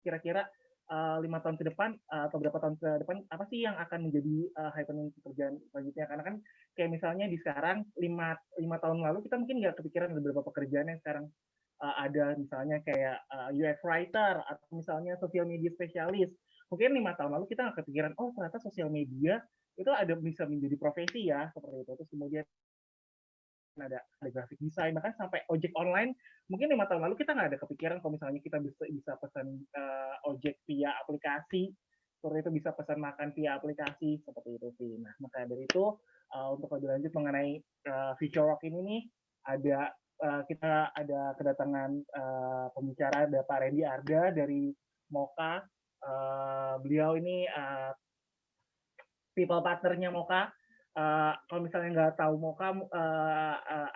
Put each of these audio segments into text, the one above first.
kira-kira 5 tahun ke depan atau berapa tahun ke depan apa sih yang akan menjadi happening pekerjaan selanjutnya? Karena kan kayak misalnya di sekarang 5 tahun lalu kita mungkin nggak kepikiran ada beberapa pekerjaan yang sekarang ada misalnya kayak UX writer atau misalnya social media specialist. Mungkin 5 tahun lalu kita nggak kepikiran, oh ternyata sosial media itu ada bisa menjadi profesi ya seperti itu. Terus kemudian ada graphic design bahkan sampai ojek online mungkin 5 tahun lalu kita nggak ada kepikiran kalau misalnya kita bisa pesan ojek via aplikasi seperti itu bisa pesan makan via aplikasi seperti itu sih. Nah maka dari itu untuk lebih lanjut mengenai future work ini nih kita ada kedatangan pembicara ada Pak Randy Arda dari Moka. Beliau ini people partnernya Moka. Kalau misalnya nggak tahu Moka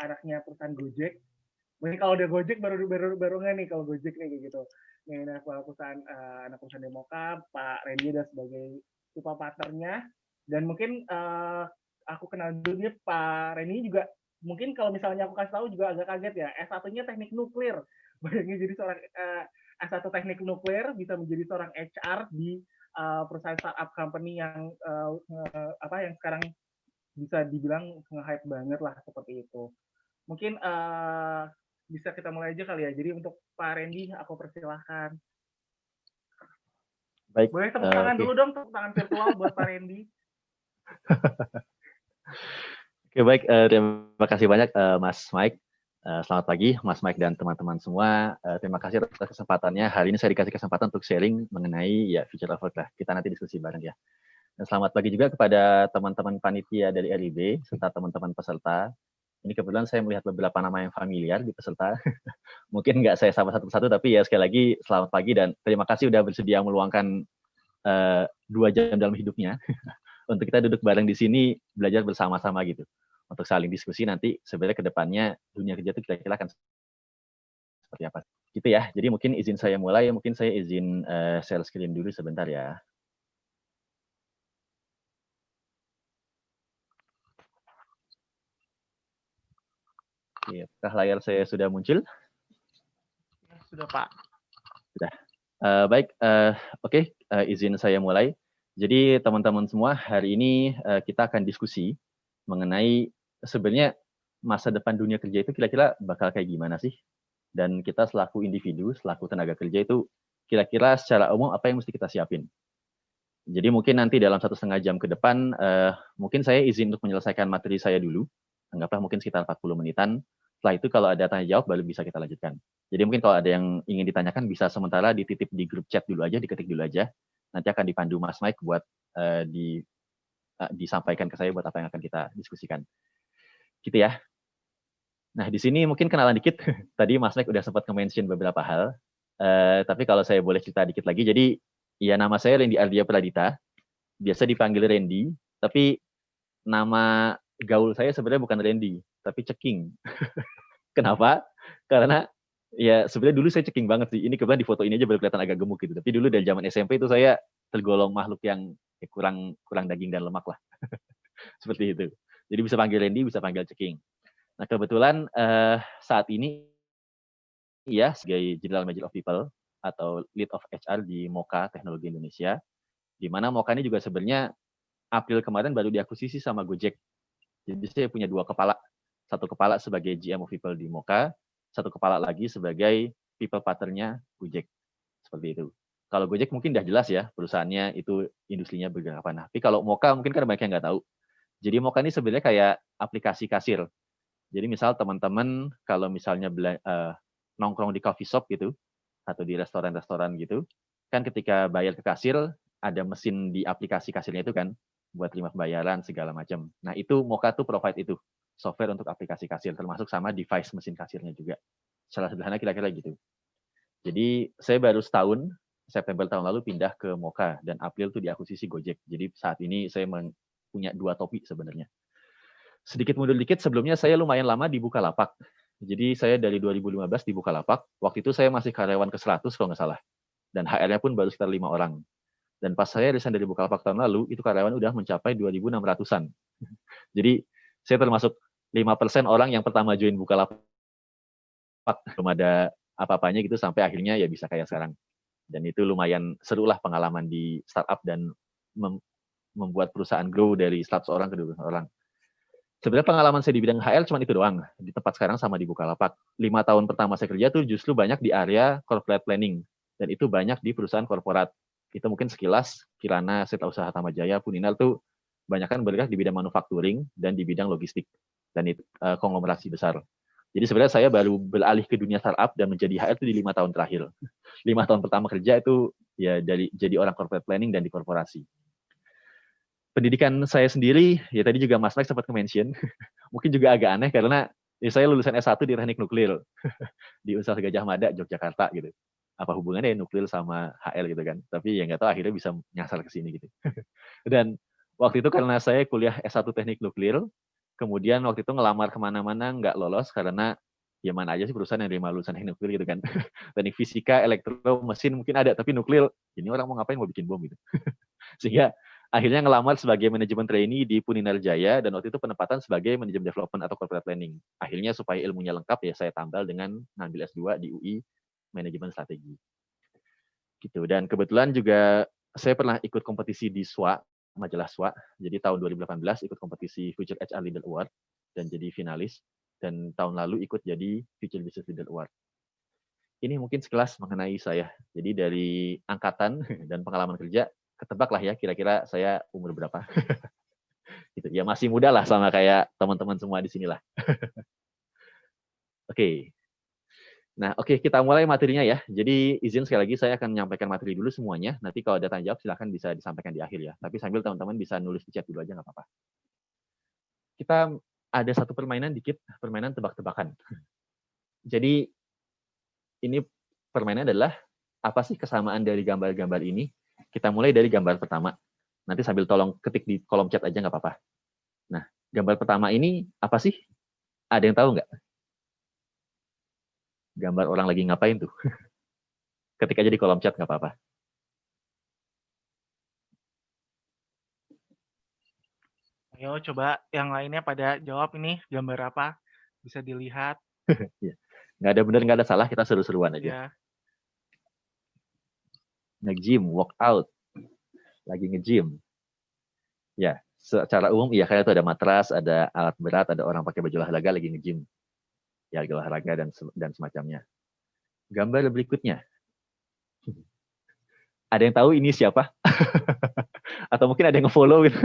anaknya perusahaan Gojek. Mungkin kalau udah Gojek baru nggak nih kalau Gojek nih kayak gitu. Nih anak perusahaan anak perusahaan Moka, Pak Randy ada sebagai people partnernya dan mungkin aku kenal dulu nih Pak Randy juga mungkin kalau misalnya aku kasih tahu juga agak kaget ya. S1-nya teknik nuklir. Bayangin jadi seorang S1 teknik nuklir bisa menjadi seorang HR di perusahaan startup company yang yang sekarang bisa dibilang nge-hype banget lah seperti itu. Mungkin bisa kita mulai aja kali ya. Jadi untuk Pak Randy, aku persilahkan. Baik, Boleh tepuk tangan oke. dulu dong, tepuk tangan virtual buat Pak Randy. Oke, baik, terima kasih banyak, Mas Mike. Selamat pagi Mas Mike dan teman-teman semua. Terima kasih atas kesempatannya. Hari ini saya dikasih kesempatan untuk sharing mengenai ya future of work lah. Kita nanti diskusi bareng ya. Dan selamat pagi juga kepada teman-teman panitia dari RIB serta teman-teman peserta. Ini kebetulan saya melihat beberapa nama yang familiar di peserta. Mungkin nggak saya sapa satu persatu, tapi ya sekali lagi selamat pagi dan terima kasih sudah bersedia meluangkan 2 jam dalam hidupnya untuk kita duduk bareng di sini belajar bersama-sama gitu. Untuk saling diskusi nanti sebenarnya ke depannya dunia kerja itu kira-kira akan seperti apa. Gitu ya. Jadi mungkin izin saya mulai, mungkin saya izin share screen dulu sebentar ya. Oke, apakah layar saya sudah muncul? Ya, sudah Pak. Sudah. Baik, oke, izin saya mulai. Jadi teman-teman semua, hari ini kita akan diskusi mengenai sebenarnya masa depan dunia kerja itu kira-kira bakal kayak gimana sih? Dan kita selaku individu, selaku tenaga kerja itu kira-kira secara umum apa yang mesti kita siapin? Jadi mungkin nanti dalam 1,5 jam ke depan, mungkin saya izin untuk menyelesaikan materi saya dulu, anggaplah mungkin sekitar 40 menitan. Setelah itu kalau ada tanya jawab baru bisa kita lanjutkan. Jadi mungkin kalau ada yang ingin ditanyakan bisa sementara dititip di grup chat dulu aja, diketik dulu aja. Nanti akan dipandu Mas Mike buat disampaikan ke saya buat apa yang akan kita diskusikan. Gitu ya. Nah, di sini mungkin kenalan dikit. Tadi Mas Mike udah sempat mention beberapa hal. Tapi kalau saya boleh cerita dikit lagi, jadi ya nama saya Randy Ardia Pradita, biasa dipanggil Randy, tapi nama gaul saya sebenarnya bukan Randy, tapi Ceking. Kenapa? Karena ya sebenarnya dulu saya ceking banget sih. Ini kebetulan di foto ini aja baru kelihatan agak gemuk gitu. Tapi dulu dari zaman SMP itu saya tergolong makhluk yang kurang daging dan lemak lah. Seperti itu. Jadi bisa panggil Randy, bisa panggil Ceking. Nah kebetulan saat ini ya sebagai General Manager of People atau Lead of HR di Moka Teknologi Indonesia, di mana Moka ini juga sebenarnya April kemarin baru diakuisisi sama Gojek. Jadi saya punya 2 kepala, satu kepala sebagai GM of People di Moka, satu kepala lagi sebagai People Partner-nya Gojek, seperti itu. Kalau Gojek mungkin udah jelas ya, perusahaannya itu industrinya bergerak apa. Nah, tapi kalau Moka mungkin kan banyak yang nggak tahu. Jadi Moka ini sebenarnya kayak aplikasi kasir. Jadi misal teman-teman kalau misalnya nongkrong di coffee shop gitu, atau di restoran-restoran gitu, kan ketika bayar ke kasir, ada mesin di aplikasi kasirnya itu kan, buat terima pembayaran segala macam. Nah itu Moka tuh provide itu, software untuk aplikasi kasir, termasuk sama device mesin kasirnya juga. Secara sederhana kira-kira gitu. Jadi saya baru setahun, September tahun lalu pindah ke Moka, dan April tuh diakuisisi Gojek. Jadi saat ini saya punya 2 topi sebenarnya. Sedikit mundur dikit, sebelumnya saya lumayan lama di Bukalapak. Jadi saya dari 2015 di Bukalapak, waktu itu saya masih karyawan ke 100 kalau nggak salah. Dan HR-nya pun baru sekitar 5 orang. Dan pas saya resign dari Bukalapak tahun lalu, itu karyawan udah mencapai 2.600-an. Jadi saya termasuk 5% orang yang pertama join Bukalapak, belum ada apa-apanya gitu, sampai akhirnya ya bisa kayak sekarang. Dan itu lumayan seru lah pengalaman di startup dan membuat perusahaan grow dari 100 orang ke 200 orang. Sebenarnya pengalaman saya di bidang HL cuma itu doang, di tempat sekarang sama di Bukalapak. 5 tahun pertama saya kerja tuh justru banyak di area corporate planning, dan itu banyak di perusahaan korporat. Itu mungkin sekilas, Kirana, Seta Usaha Tamajaya, Puninal tuh banyak kan bergerak di bidang manufacturing dan di bidang logistik, dan itu konglomerasi besar. Jadi sebenarnya saya baru beralih ke dunia startup dan menjadi HR itu di 5 tahun terakhir. 5 tahun pertama kerja itu ya jadi orang corporate planning dan di korporasi. Pendidikan saya sendiri, ya tadi juga Mas Mike sempat mention, mungkin juga agak aneh karena ya saya lulusan S1 di teknik nuklir di Universitas Gajah Mada, Yogyakarta gitu. Apa hubungannya ya nuklir sama HL gitu kan? Tapi ya nggak tahu akhirnya bisa nyasar ke sini gitu. Dan waktu itu karena saya kuliah S1 teknik nuklir, kemudian waktu itu ngelamar kemana-mana nggak lolos karena ya mana aja sih perusahaan yang nerima lulusan teknik nuklir gitu kan. Teknik fisika, elektro, mesin mungkin ada, tapi nuklir, ini orang mau ngapain, mau bikin bom gitu. Sehingga akhirnya ngelamar sebagai manajemen trainee di Puninar Jaya, dan waktu itu penempatan sebagai manajemen development atau corporate planning. Akhirnya supaya ilmunya lengkap ya saya tambal dengan ngambil S2 di UI manajemen strategi. Gitu. Dan kebetulan juga saya pernah ikut kompetisi di SWA, majalah SWA. Jadi tahun 2018 ikut kompetisi Future HR Leader Award dan jadi finalis, dan tahun lalu ikut jadi Future Business Leader Award. Ini mungkin sekilas mengenai saya. Jadi dari angkatan dan pengalaman kerja, ketebak lah ya kira-kira saya umur berapa. Gitu. Ya masih muda lah sama kayak teman-teman semua di sini lah. Oke. Nah, oke, kita mulai materinya ya. Jadi izin sekali lagi saya akan menyampaikan materi dulu semuanya. Nanti kalau ada tanya jawab silahkan bisa disampaikan di akhir ya. Tapi sambil teman-teman bisa nulis di chat dulu aja nggak apa-apa. Kita ada satu permainan dikit, permainan tebak-tebakan. Jadi ini permainan adalah apa sih kesamaan dari gambar-gambar ini? Kita mulai dari gambar pertama. Nanti sambil tolong ketik di kolom chat aja nggak apa-apa. Nah, gambar pertama ini apa sih? Ada yang tahu nggak? Gambar orang lagi ngapain tuh? Ketik aja di kolom chat nggak apa-apa. Ayo coba yang lainnya pada jawab ini gambar apa? Bisa dilihat. Nggak ada benar, nggak ada salah, kita seru-seruan aja. Ya. Nge-gym, workout. Lagi nge-gym. Ya, secara umum ya kayak itu ada matras, ada alat berat, ada orang pakai baju olahraga lagi nge-gym. Ya, olahraga dan semacamnya. Gambar berikutnya. Ada yang tahu ini siapa? Atau mungkin ada yang nge-follow gitu.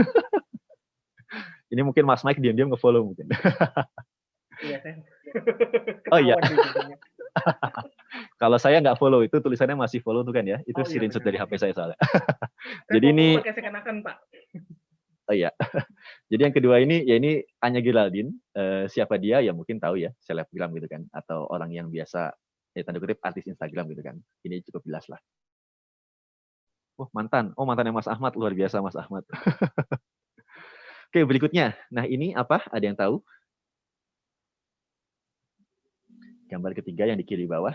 Ini mungkin Mas Mike diam-diam nge-follow mungkin. Iya, saya. Oh iya. Kalau saya nggak follow, itu tulisannya masih follow tuh kan ya. Itu screenshot dari HP saya soalnya. Jadi ini pakai sekan-akan, Pak. Oh iya. Jadi yang kedua ini ya ini Anya Geraldine. Siapa dia ya mungkin tahu ya, selebgram gitu kan, atau orang yang biasa ya tanda kutip artis Instagram gitu kan. Ini cukup jelas lah. Oh, mantannya Mas Ahmad, luar biasa Mas Ahmad. Oke, berikutnya. Nah, ini apa? Ada yang tahu? Gambar ketiga yang di kiri bawah.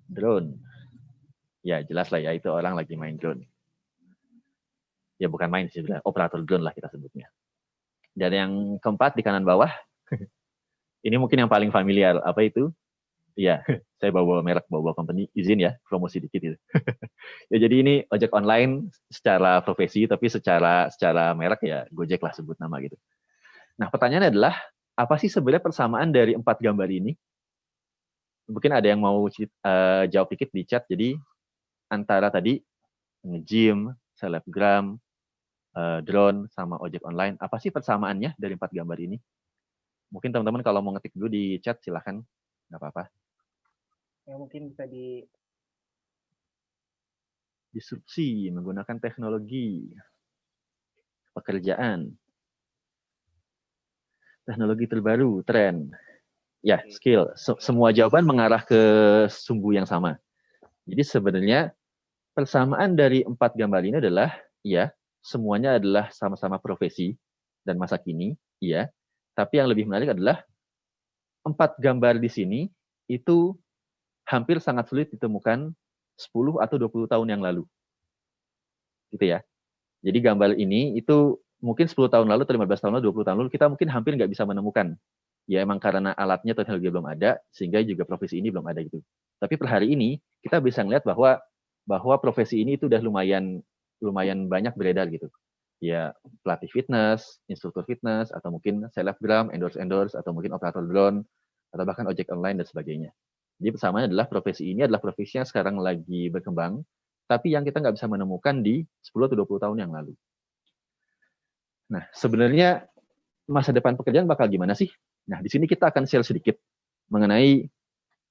Drone. Ya, jelas lah ya, itu orang lagi main drone. Ya, bukan main sih, operator drone lah kita sebutnya. Dan yang keempat di kanan bawah, ini mungkin yang paling familiar. Apa itu? Ya, saya bawa merek, bawa company, izin ya, promosi dikit itu. Ya, jadi ini ojek online secara profesi, tapi secara merek ya Gojek lah sebut nama gitu. Nah, pertanyaannya adalah, apa sih sebenarnya persamaan dari 4 gambar ini? Mungkin ada yang mau jawab dikit di chat. Jadi, antara tadi nge-gym, selebgram, drone, sama ojek online, apa sih persamaannya dari 4 gambar ini? Mungkin teman-teman kalau mau ngetik dulu di chat, silahkan. Nggak apa-apa. Ya, mungkin bisa Disrupsi, menggunakan teknologi, pekerjaan, teknologi terbaru, tren, ya skill. Semua jawaban mengarah ke sumbu yang sama. Jadi sebenarnya persamaan dari 4 gambar ini adalah, ya, semuanya adalah sama-sama profesi dan masa kini, iya. Tapi yang lebih menarik adalah 4 gambar di sini itu hampir sangat sulit ditemukan 10 atau 20 tahun yang lalu. Gitu ya. Jadi gambar ini itu mungkin 10 tahun lalu, atau 15 tahun lalu, 20 tahun lalu, kita mungkin hampir nggak bisa menemukan. Ya emang karena alatnya teknologi belum ada, sehingga juga profesi ini belum ada gitu. Tapi per hari ini kita bisa ngeliat bahwa profesi ini itu udah lumayan banyak beredar gitu. Ya pelatih fitness, instruktur fitness, atau mungkin selebgram, endorse, atau mungkin operator drone, atau bahkan ojek online dan sebagainya. Jadi persamanya adalah profesi ini adalah profesi yang sekarang lagi berkembang, tapi yang kita nggak bisa menemukan di 10 atau 20 tahun yang lalu. Nah, sebenarnya masa depan pekerjaan bakal gimana sih? Nah, di sini kita akan share sedikit mengenai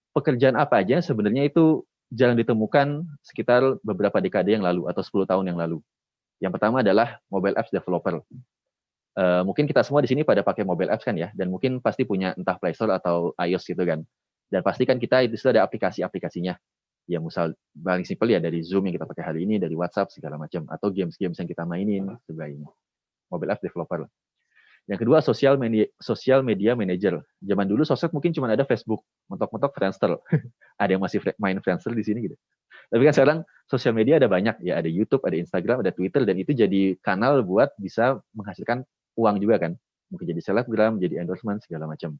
pekerjaan apa aja sebenarnya itu jarang ditemukan sekitar beberapa dekade yang lalu atau 10 tahun yang lalu. Yang pertama adalah mobile apps developer. Mungkin kita semua di sini pada pakai mobile apps kan ya, dan mungkin pasti punya entah Play Store atau iOS gitu kan. Dan pasti kan kita itu sudah ada aplikasi-aplikasinya. Ya misal paling simpel ya dari Zoom yang kita pakai hari ini, dari WhatsApp segala macam, atau games-games yang kita mainin sebagainya. Mobile apps developer. Yang kedua social media manager. Zaman dulu sosmed mungkin cuma ada Facebook, mentok-mentok Friendster. Ada yang masih main Friendster di sini gitu. Tapi kan sekarang sosial media ada banyak ya, ada YouTube, ada Instagram, ada Twitter, dan itu jadi kanal buat bisa menghasilkan uang juga kan. Mungkin jadi selebgram, jadi endorsement segala macam.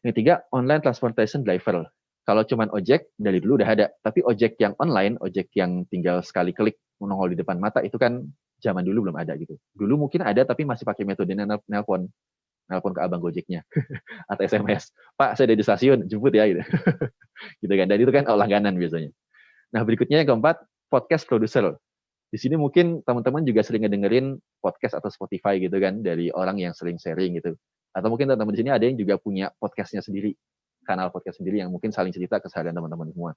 Yang ketiga, online transportation driver. Kalau cuman ojek dari dulu udah ada, tapi ojek yang online, ojek yang tinggal sekali klik menongol di depan mata itu kan zaman dulu belum ada gitu. Dulu mungkin ada tapi masih pakai metode nelpon ke abang Gojeknya atau SMS. Pak, saya ada di stasiun, jemput ya gitu. Gitu kan. Dan itu kan langganan biasanya. Nah, berikutnya yang keempat, podcast producer. Di sini mungkin teman-teman juga sering ngedengerin podcast atau Spotify gitu kan dari orang yang sering sharing gitu. Atau mungkin teman-teman di sini ada yang juga punya podcastnya sendiri, kanal podcast sendiri yang mungkin saling cerita keseharian teman-teman semua.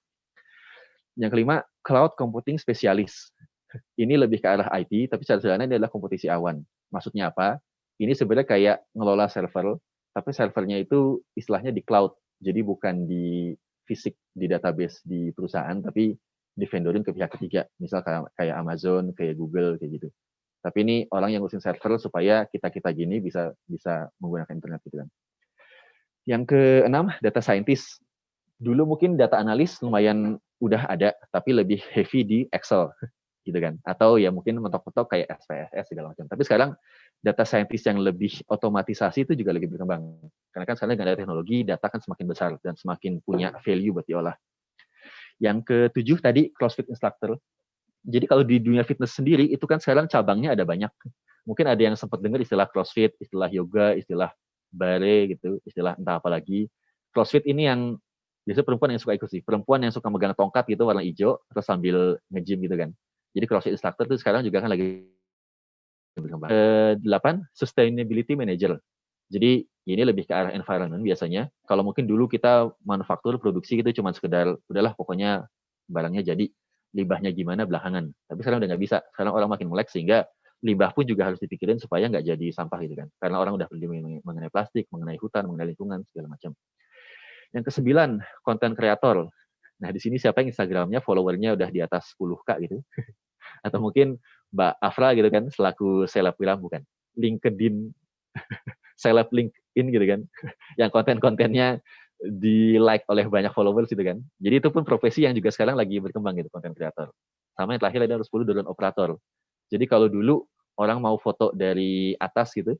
Yang kelima, cloud computing specialist. Ini lebih ke arah IT, tapi secara sederhana ini adalah kompetisi awan. Maksudnya apa? Ini sebenarnya kayak ngelola server, tapi servernya itu istilahnya di cloud. Jadi bukan di fisik, di database di perusahaan, tapi di vendorin ke pihak ketiga. Misal kayak Amazon, kayak Google, kayak gitu. Tapi ini orang yang ngurusin server supaya kita-kita gini bisa menggunakan internet gitu kan. Yang keenam, data scientist. Dulu mungkin data analis lumayan udah ada, tapi lebih heavy di Excel gitu kan, atau ya mungkin mentok-mentok kayak SPSS segala macam. Tapi sekarang data scientist yang lebih otomatisasi itu juga lagi berkembang. Karena kan sekarang dengan ada teknologi, data kan semakin besar dan semakin punya value buat diolah. Yang ketujuh tadi CrossFit instructor. Jadi kalau di dunia fitness sendiri itu kan sekarang cabangnya ada banyak. Mungkin ada yang sempat dengar istilah CrossFit, istilah yoga, istilah bare gitu, istilah entah apa lagi. CrossFit ini yang biasanya perempuan yang suka ikut sih. Perempuan yang suka megang tongkat gitu warna hijau terus sambil nge-gym gitu kan. Jadi CrossFit instructor itu sekarang juga kan lagi berkembang. 8, sustainability manager. Jadi ini lebih ke arah environment biasanya. Kalau mungkin dulu kita manufaktur produksi gitu cuma sekedar udahlah pokoknya barangnya jadi, limbahnya gimana belakangan. Tapi sekarang udah nggak bisa. Sekarang orang makin melek sehingga limbah pun juga harus dipikirin supaya nggak jadi sampah gitu kan. Karena orang udah peduli mengenai plastik, mengenai hutan, mengenai lingkungan segala macam. Yang ke-9, content creator. Nah di sini siapa yang Instagramnya followernya udah di atas 10K gitu. Atau mungkin Mbak Afra gitu kan selaku selebgram bukan, LinkedIn seleb LinkedIn gitu kan yang konten-kontennya di like oleh banyak followers gitu kan. Jadi itu pun profesi yang juga sekarang lagi berkembang gitu, konten kreator. Sama yang terakhir ada 10 drone operator. Jadi kalau dulu orang mau foto dari atas gitu,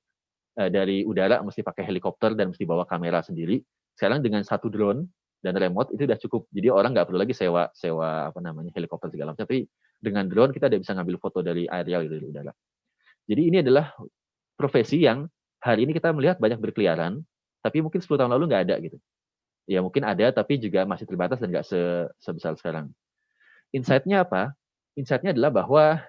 dari udara mesti pakai helikopter dan mesti bawa kamera sendiri. Sekarang dengan satu drone dan remote itu udah cukup. Jadi orang nggak perlu lagi sewa apa namanya helikopter segala macam. Tapi dengan drone kita udah bisa ngambil foto dari aerial gitu, dari udara. Jadi ini adalah profesi yang hari ini kita melihat banyak berkeliaran, tapi mungkin 10 tahun lalu nggak ada gitu. Ya mungkin ada, tapi juga masih terbatas dan nggak sebesar sekarang. Insight-nya apa? Insight-nya adalah bahwa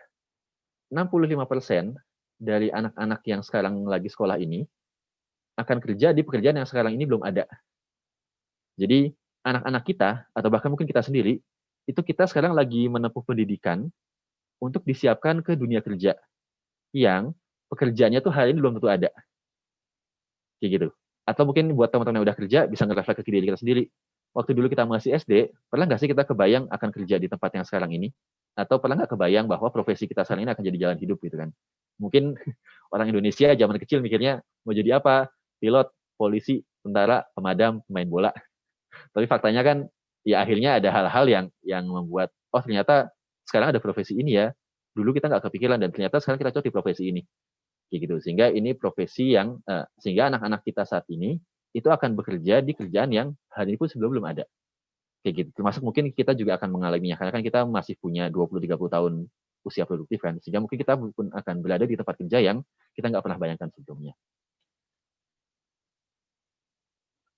65% dari anak-anak yang sekarang lagi sekolah ini akan kerja di pekerjaan yang sekarang ini belum ada. Jadi anak-anak kita, atau bahkan mungkin kita sendiri, itu kita sekarang lagi menempuh pendidikan untuk disiapkan ke dunia kerja yang pekerjaannya tuh hari ini belum tentu ada. Kayak gitu. Atau mungkin buat teman-teman yang udah kerja, bisa ngerefleks ke diri kita sendiri. Waktu dulu kita masih SD, pernah nggak sih kita kebayang akan kerja di tempat yang sekarang ini? Atau pernah nggak kebayang bahwa profesi kita sekarang ini akan jadi jalan hidup gitu kan? Mungkin orang Indonesia zaman kecil mikirnya mau jadi apa? Pilot, polisi, tentara, pemadam, pemain bola. Tapi faktanya kan ya akhirnya ada hal-hal yang membuat oh ternyata sekarang ada profesi ini ya. Dulu kita nggak kepikiran dan ternyata sekarang kita cocok di profesi ini. Kayak gitu. Sehingga ini profesi yang sehingga anak-anak kita saat ini itu akan bekerja di kerjaan yang hari ini pun sebelum belum ada. Kayak gitu. Termasuk mungkin kita juga akan mengalaminya, karena kan kita masih punya 20-30 tahun usia produktif kan, sehingga mungkin kita pun akan berada di tempat kerja yang kita nggak pernah bayangkan sebelumnya.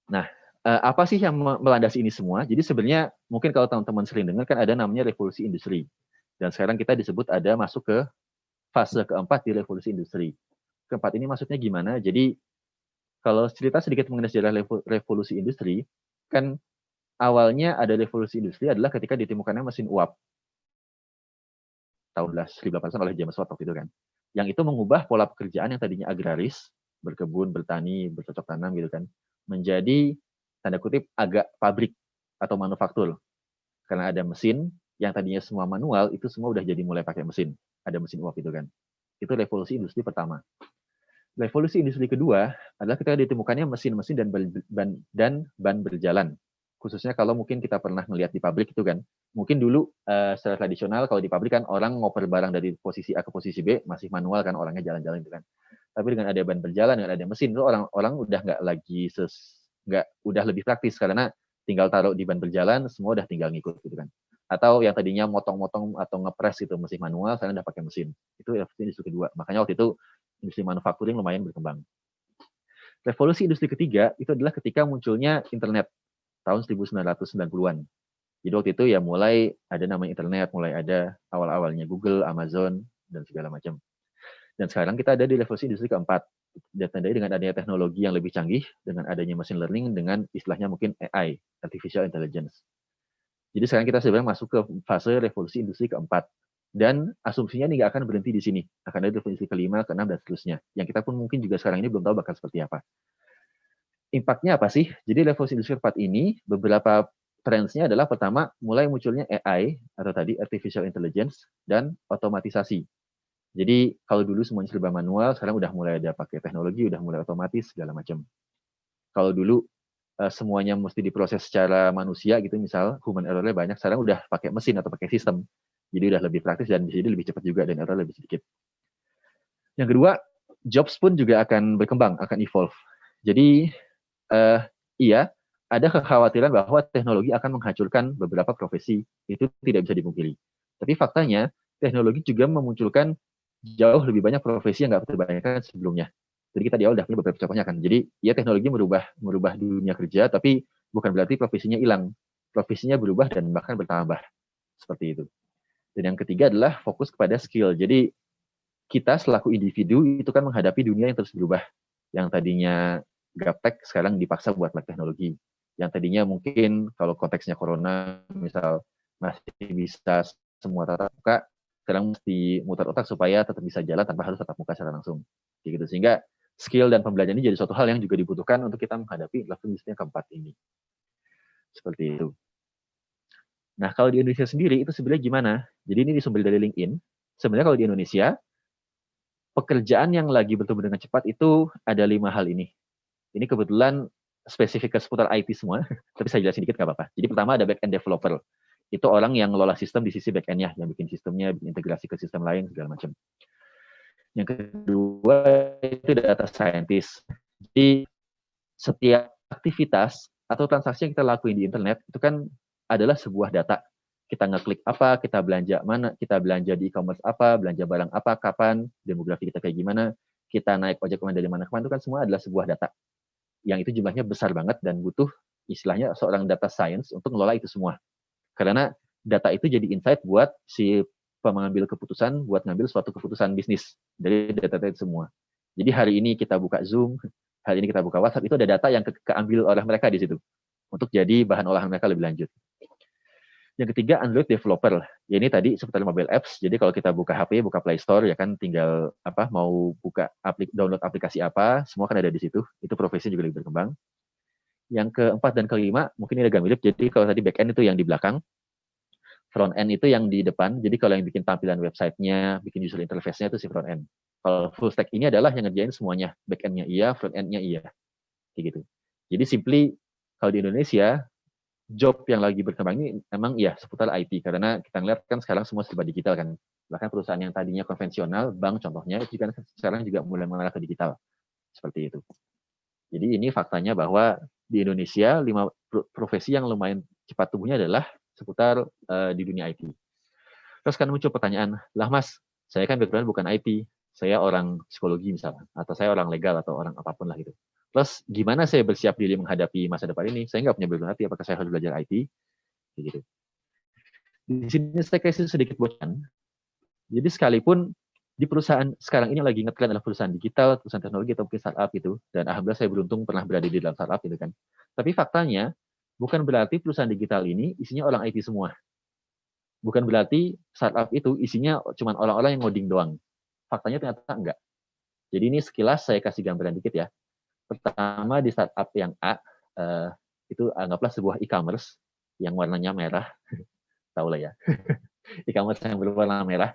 Nah, apa sih yang melandasi ini semua? Jadi sebenarnya mungkin kalau teman-teman sering dengar kan ada namanya revolusi industri. Dan sekarang kita disebut ada masuk ke fase keempat di revolusi industri. Keempat ini maksudnya gimana? Jadi kalau cerita sedikit mengenai sejarah revolusi industri, kan awalnya ada revolusi industri adalah ketika ditemukannya mesin uap tahun 1800 oleh James Watt waktu itu kan. Yang itu mengubah pola pekerjaan yang tadinya agraris, berkebun, bertani, bercocok tanam gitu kan, menjadi tanda kutip agak pabrik atau manufaktur. Karena ada mesin yang tadinya semua manual, itu semua udah jadi mulai pakai mesin. Ada mesin uap itu kan. Itu revolusi industri pertama. Revolusi industri kedua adalah ketika ditemukannya mesin-mesin dan ban berjalan. Khususnya kalau mungkin kita pernah melihat di pabrik itu kan, mungkin dulu secara tradisional kalau di pabrik kan orang ngoper barang dari posisi A ke posisi B masih manual kan, orangnya jalan-jalan itu kan. Tapi dengan ada ban berjalan, dengan ada mesin, itu orang udah nggak lagi udah lebih praktis karena tinggal taruh di ban berjalan, semua udah tinggal ngikut gitu kan. Atau yang tadinya motong-motong atau ngepres itu masih manual, sekarang udah pakai mesin. Itu revolusi industri kedua. Makanya waktu itu industri manufacturing lumayan berkembang. Revolusi industri ketiga itu adalah ketika munculnya internet tahun 1990-an. Jadi waktu itu ya mulai ada namanya internet, mulai ada awal-awalnya Google, Amazon, dan segala macam. Dan sekarang kita ada di revolusi industri keempat. Ditandai dengan adanya teknologi yang lebih canggih, dengan adanya machine learning, dengan istilahnya mungkin AI, Artificial Intelligence. Jadi sekarang kita sebenarnya masuk ke fase revolusi industri keempat. Dan asumsinya ini nggak akan berhenti di sini. Akan ada revolusi kelima, keenam, dan seterusnya. Yang kita pun mungkin juga sekarang ini belum tahu bakal seperti apa. Impact-nya apa sih? Jadi revolusi industri keempat ini, beberapa trends-nya adalah pertama, mulai munculnya AI, atau tadi Artificial Intelligence, dan otomatisasi. Jadi kalau dulu semuanya serba manual, sekarang udah mulai ada pakai teknologi, udah mulai otomatis, segala macam. Kalau dulu semuanya mesti diproses secara manusia gitu, misal human error-nya banyak, sekarang udah pakai mesin atau pakai sistem. Jadi udah lebih praktis dan jadi lebih cepat juga dan error lebih sedikit. Yang kedua, jobs pun juga akan berkembang, akan evolve. Jadi iya, ada kekhawatiran bahwa teknologi akan menghancurkan beberapa profesi, itu tidak bisa dipungkiri. Tapi faktanya, teknologi juga memunculkan jauh lebih banyak profesi yang nggak terbayangkan sebelumnya. Jadi kita di awal udah punya beberapa contohnya kan. Jadi ya teknologi merubah dunia kerja, tapi bukan berarti profesinya hilang. Profesinya berubah dan bahkan bertambah. Seperti itu. Dan yang ketiga adalah fokus kepada skill. Jadi kita selaku individu itu kan menghadapi dunia yang terus berubah. Yang tadinya gaptek sekarang dipaksa buat melek teknologi. Yang tadinya mungkin kalau konteksnya corona misal masih bisa semua tatap muka, sekarang mesti muter otak supaya tetap bisa jalan tanpa harus tatap muka secara langsung. Gitu. Sehingga skill dan pembelajaran ini jadi suatu hal yang juga dibutuhkan untuk kita menghadapi revolusi yang keempat ini. Seperti itu. Nah, kalau di Indonesia sendiri itu sebenarnya gimana? Jadi ini disumber dari LinkedIn. Sebenarnya kalau di Indonesia, pekerjaan yang lagi bertumbuh dengan cepat itu ada 5 hal ini. Ini kebetulan spesifik ke seputar IT semua, tapi saya jelasin dikit nggak apa-apa. Jadi pertama ada back-end developer. Itu orang yang ngelola sistem di sisi back-end-nya, yang bikin sistemnya, bikin integrasi ke sistem lain, segala macam. Yang kedua itu data scientist. Jadi setiap aktivitas atau transaksi yang kita lakuin di internet itu kan adalah sebuah data. Kita ngeklik apa, kita belanja mana, kita belanja di e-commerce apa, belanja barang apa, kapan, demografi kita kayak gimana, kita naik ojek kemana dari mana kemana, itu kan semua adalah sebuah data. Yang itu jumlahnya besar banget dan butuh istilahnya seorang data science untuk ngelola itu semua. Karena data itu jadi insight buat si pengambil keputusan, buat ngambil suatu keputusan bisnis dari data-data itu semua. Jadi hari ini kita buka Zoom, hari ini kita buka WhatsApp, itu ada data yang keambil oleh mereka di situ untuk jadi bahan olahan mereka lebih lanjut. Yang ketiga, Android developer. Ya ini tadi seputar mobile apps. Jadi kalau kita buka HP, buka Play Store, ya kan tinggal mau buka download aplikasi apa, semua kan ada di situ. Itu profesi juga lebih berkembang. Yang keempat dan kelima, mungkin ini agak mirip. Jadi kalau tadi back end itu yang di belakang, front end itu yang di depan. Jadi kalau yang bikin tampilan website-nya, bikin user interface-nya itu si front end. Kalau full stack ini adalah yang ngerjain semuanya. Back end-nya iya, front end-nya iya. Kayak gitu. Jadi simply, kalau di Indonesia, job yang lagi berkembang ini emang ya seputar IT, karena kita ngeliat kan sekarang semua serba digital kan. Bahkan perusahaan yang tadinya konvensional, bank contohnya, itu kan sekarang juga mulai mengarah ke digital. Seperti itu. Jadi ini faktanya bahwa di Indonesia 5 profesi yang lumayan cepat tumbuhnya adalah seputar di dunia IT. Terus kan muncul pertanyaan, lah Mas, saya kan background bukan IT, saya orang psikologi misalnya, atau saya orang legal atau orang apapun lah gitu. Terus gimana saya bersiap diri menghadapi masa depan ini? Saya nggak punya background IT, apakah saya harus belajar IT? Gitu. Di sini saya kasih sedikit bocoran. Jadi sekalipun di perusahaan sekarang ini lagi ngetren adalah perusahaan digital, perusahaan teknologi atau mungkin startup gitu, dan alhamdulillah saya beruntung pernah berada di dalam startup gitu kan. Tapi faktanya bukan berarti perusahaan digital ini isinya orang IT semua. Bukan berarti startup itu isinya cuma orang-orang yang ngoding doang. Faktanya ternyata enggak. Jadi ini sekilas saya kasih gambaran dikit ya. Pertama di startup yang A, itu anggaplah sebuah e-commerce yang warnanya merah. Tahu lah ya. E-commerce yang berwarna merah.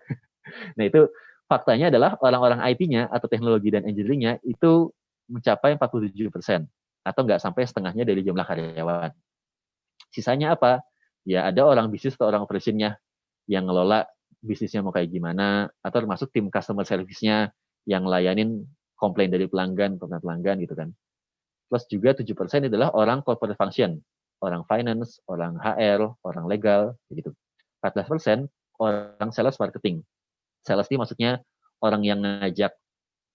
Nah itu faktanya adalah orang-orang IT-nya atau teknologi dan engineering-nya itu mencapai 47%. Atau enggak sampai setengahnya dari jumlah karyawan. Sisanya apa? Ya ada orang bisnis atau orang operation-nya yang ngelola bisnisnya mau kayak gimana, atau termasuk tim customer service-nya yang layanin komplain dari pelanggan gitu kan. Plus juga 7% adalah orang corporate function, orang finance, orang HR, orang legal, gitu. 14% orang sales marketing. Sales ini maksudnya orang yang ngajak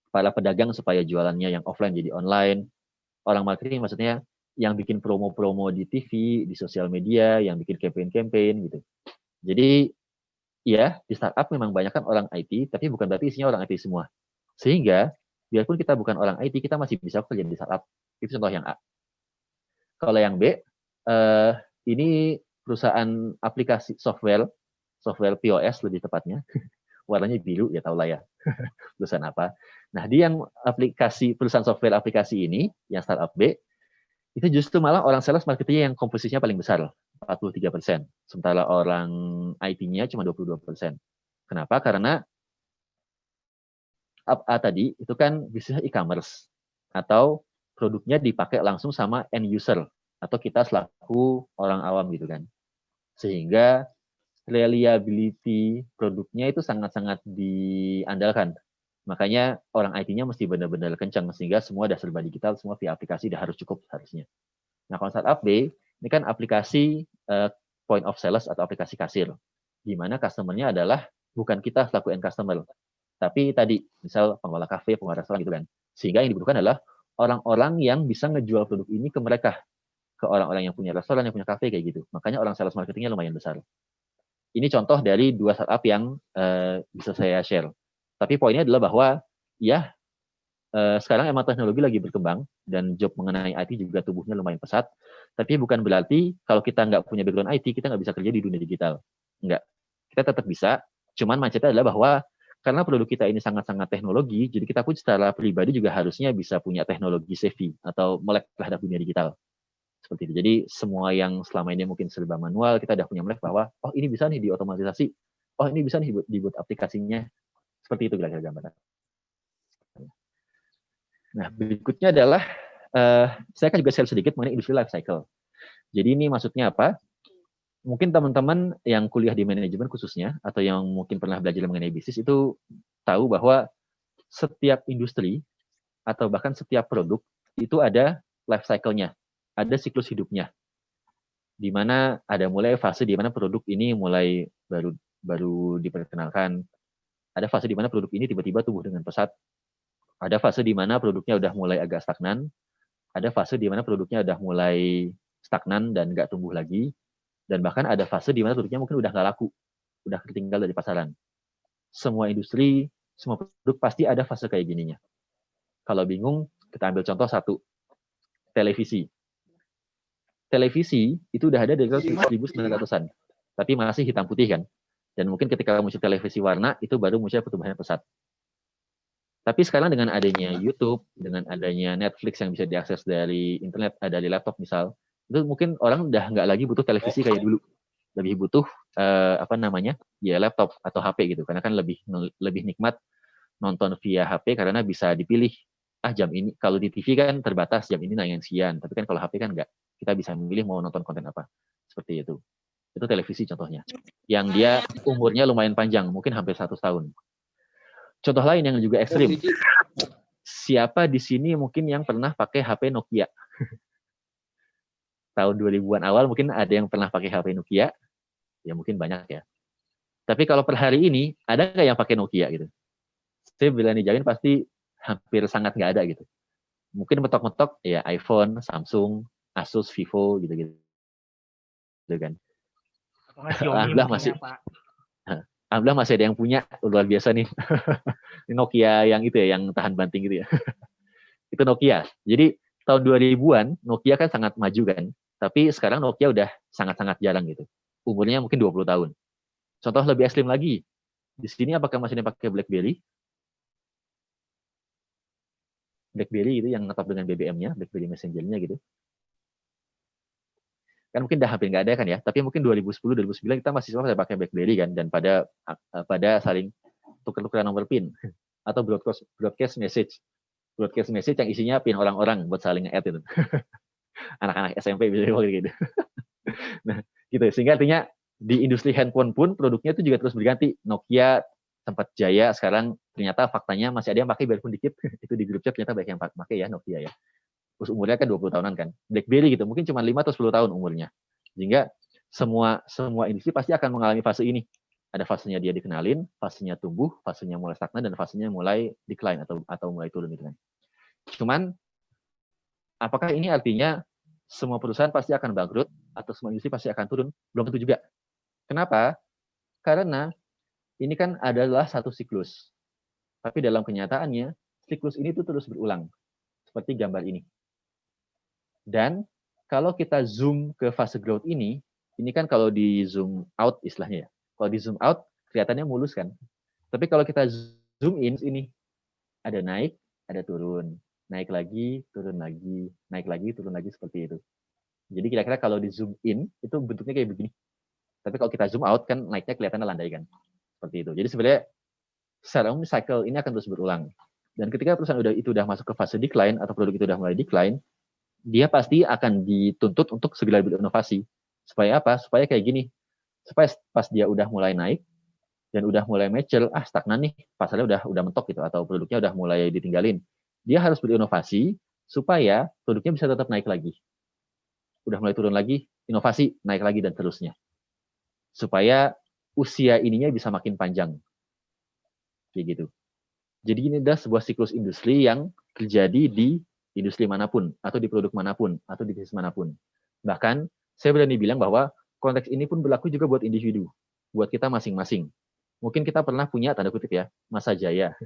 para pedagang supaya jualannya yang offline jadi online. Orang marketing maksudnya yang bikin promo-promo di TV, di sosial media, yang bikin campaign-campaign gitu. Jadi ya di startup memang banyak kan orang IT, tapi bukan berarti isinya orang IT semua. Sehingga biarpun kita bukan orang IT, kita masih bisa kerja di startup. Itu contoh yang A. Kalau yang B, ini perusahaan aplikasi software POS lebih tepatnya. Warnanya biru, ya tau lah ya. Perusahaan apa. Nah, di yang perusahaan software aplikasi ini, yang startup B, itu justru malah orang sales marketingnya yang komposisinya paling besar, 43%. Sementara orang IT-nya cuma 22%. Kenapa? Karena A tadi itu kan bisnis e-commerce atau produknya dipakai langsung sama end user atau kita selaku orang awam gitu kan. Sehingga reliability produknya itu sangat-sangat diandalkan. Makanya orang IT-nya mesti benar-benar kencang sehingga semua udah serba digital, semua via aplikasi udah harus cukup harusnya. Nah, kalau startup B, ini kan aplikasi point of sales atau aplikasi kasir, di mana customer-nya adalah bukan kita selaku end customer, tapi tadi, misal pengelola kafe, pengelola restoran gitu kan. Sehingga yang dibutuhkan adalah orang-orang yang bisa ngejual produk ini ke mereka, ke orang-orang yang punya restoran, yang punya kafe kayak gitu. Makanya orang sales marketingnya lumayan besar. Ini contoh dari 2 startup yang bisa saya share. Tapi poinnya adalah bahwa ya sekarang emang teknologi lagi berkembang dan job mengenai IT juga tubuhnya lumayan pesat. Tapi bukan berarti kalau kita nggak punya background IT, kita nggak bisa kerja di dunia digital. Enggak. Kita tetap bisa. Cuman mindset-nya adalah bahwa karena produk kita ini sangat-sangat teknologi, jadi kita pun secara pribadi juga harusnya bisa punya teknologi savvy atau melek terhadap dunia digital. Seperti itu. Jadi semua yang selama ini mungkin serba manual, kita udah punya melek bahwa, oh ini bisa nih diotomatisasi, oh ini bisa nih dibuat aplikasinya. Seperti itu kira-kira gambaran. Nah, berikutnya adalah, saya akan juga share sedikit mengenai industri life cycle. Jadi ini maksudnya apa? Mungkin teman-teman yang kuliah di manajemen khususnya, atau yang mungkin pernah belajar mengenai bisnis, itu tahu bahwa setiap industri, atau bahkan setiap produk, itu ada life cycle-nya, ada siklus hidupnya. Di mana ada mulai fase di mana produk ini mulai baru diperkenalkan, ada fase di mana produk ini tiba-tiba tumbuh dengan pesat, ada fase di mana produknya udah mulai agak stagnan, ada fase di mana produknya udah mulai stagnan dan nggak tumbuh lagi, dan bahkan ada fase di mana produknya mungkin udah nggak laku, udah ketinggal dari pasaran. Semua industri, semua produk pasti ada fase kayak gininya. Kalau bingung, kita ambil contoh satu, televisi. Televisi itu udah ada dari 1900-an, tapi masih hitam putih kan. Dan mungkin ketika muncul televisi warna, itu baru muncul pertumbuhan pesat. Tapi sekarang dengan adanya YouTube, dengan adanya Netflix yang bisa diakses dari internet, dari laptop misal, itu mungkin orang udah nggak lagi butuh televisi kayak dulu. Lebih butuh ya laptop atau HP gitu. Karena kan lebih nikmat nonton via HP karena bisa dipilih. Jam ini kalau di TV kan terbatas, jam ini nayangan sekian. Tapi kan kalau HP kan nggak. Kita bisa memilih mau nonton konten apa. Seperti itu. Itu televisi contohnya. Yang dia umurnya lumayan panjang, mungkin hampir 100 tahun. Contoh lain yang juga ekstrim. Siapa di sini mungkin yang pernah pakai HP Nokia? tahun 2000-an awal mungkin ada yang pernah pakai HP Nokia, ya mungkin banyak ya. Tapi kalau per hari ini, ada nggak yang pakai Nokia gitu? Saya berani jamin pasti hampir sangat nggak ada gitu. Mungkin mentok-mentok ya iPhone, Samsung, Asus, Vivo gitu-gitu kan. Alhamdulillah masih Alhamdulillah masih ada yang punya, luar biasa nih. Nokia yang itu ya, yang tahan banting gitu ya. Itu Nokia. Jadi tahun 2000-an Nokia kan sangat maju kan. Tapi sekarang Nokia udah sangat-sangat jarang gitu. Umurnya mungkin 20 tahun. Contoh lebih ekstrim lagi. Di sini apakah masih pakai BlackBerry? BlackBerry itu yang ngetop dengan BBM-nya, BlackBerry Messenger-nya gitu. Kan mungkin udah hampir nggak ada kan ya, tapi mungkin 2010, 2009 kita masih semua pakai BlackBerry kan, dan pada saling tukar-tukaran nomor PIN atau broadcast message yang isinya PIN orang-orang buat saling nge-add itu. Anak-anak SMP bisa gitu. Nah, gitu. Sehingga artinya di industri handphone pun produknya itu juga terus berganti. Nokia sempat jaya, sekarang ternyata faktanya masih ada yang pakai biarpun dikit. Itu di grup chat ternyata banyak yang pakai ya Nokia ya. Terus umurnya kan 20 tahunan kan. BlackBerry gitu, mungkin cuma 5 atau 10 tahun umurnya. Sehingga semua industri pasti akan mengalami fase ini. Ada fasenya dia dikenalin, fasenya tumbuh, fasenya mulai stagnan, dan fasenya mulai decline atau mulai turun gitu kan. Cuman, apakah ini artinya semua perusahaan pasti akan bangkrut atau semua industri pasti akan turun? Belum tentu juga. Kenapa? Karena ini kan adalah satu siklus. Tapi dalam kenyataannya, siklus ini tuh terus berulang. Seperti gambar ini. Dan kalau kita zoom ke fase growth ini kan kalau di zoom out istilahnya ya. Kalau di zoom out, kelihatannya mulus kan. Tapi kalau kita zoom in, ini ada naik, ada turun. Naik lagi, turun lagi, naik lagi, turun lagi, seperti itu. Jadi kira-kira kalau di zoom in, itu bentuknya kayak begini. Tapi kalau kita zoom out, kan naiknya kelihatannya landai kan. Seperti itu. Jadi sebenarnya secara umum cycle ini akan terus berulang. Dan ketika perusahaan itu udah masuk ke fase decline, atau produk itu udah mulai decline, dia pasti akan dituntut untuk segera berinovasi. Supaya apa? Supaya kayak gini. Supaya pas dia udah mulai naik, dan udah mulai mature, stagnan nih, pasarnya udah mentok gitu, atau produknya udah mulai ditinggalin. Dia harus berinovasi, supaya produknya bisa tetap naik lagi. Udah mulai turun lagi, inovasi, naik lagi, dan terusnya. Supaya usia ininya bisa makin panjang. Kayak gitu. Jadi ini adalah sebuah siklus industri yang terjadi di industri manapun, atau di produk manapun, atau di bisnis manapun. Bahkan, saya berani bilang bahwa konteks ini pun berlaku juga buat individu, buat kita masing-masing. Mungkin kita pernah punya, tanda kutip ya, masa jaya,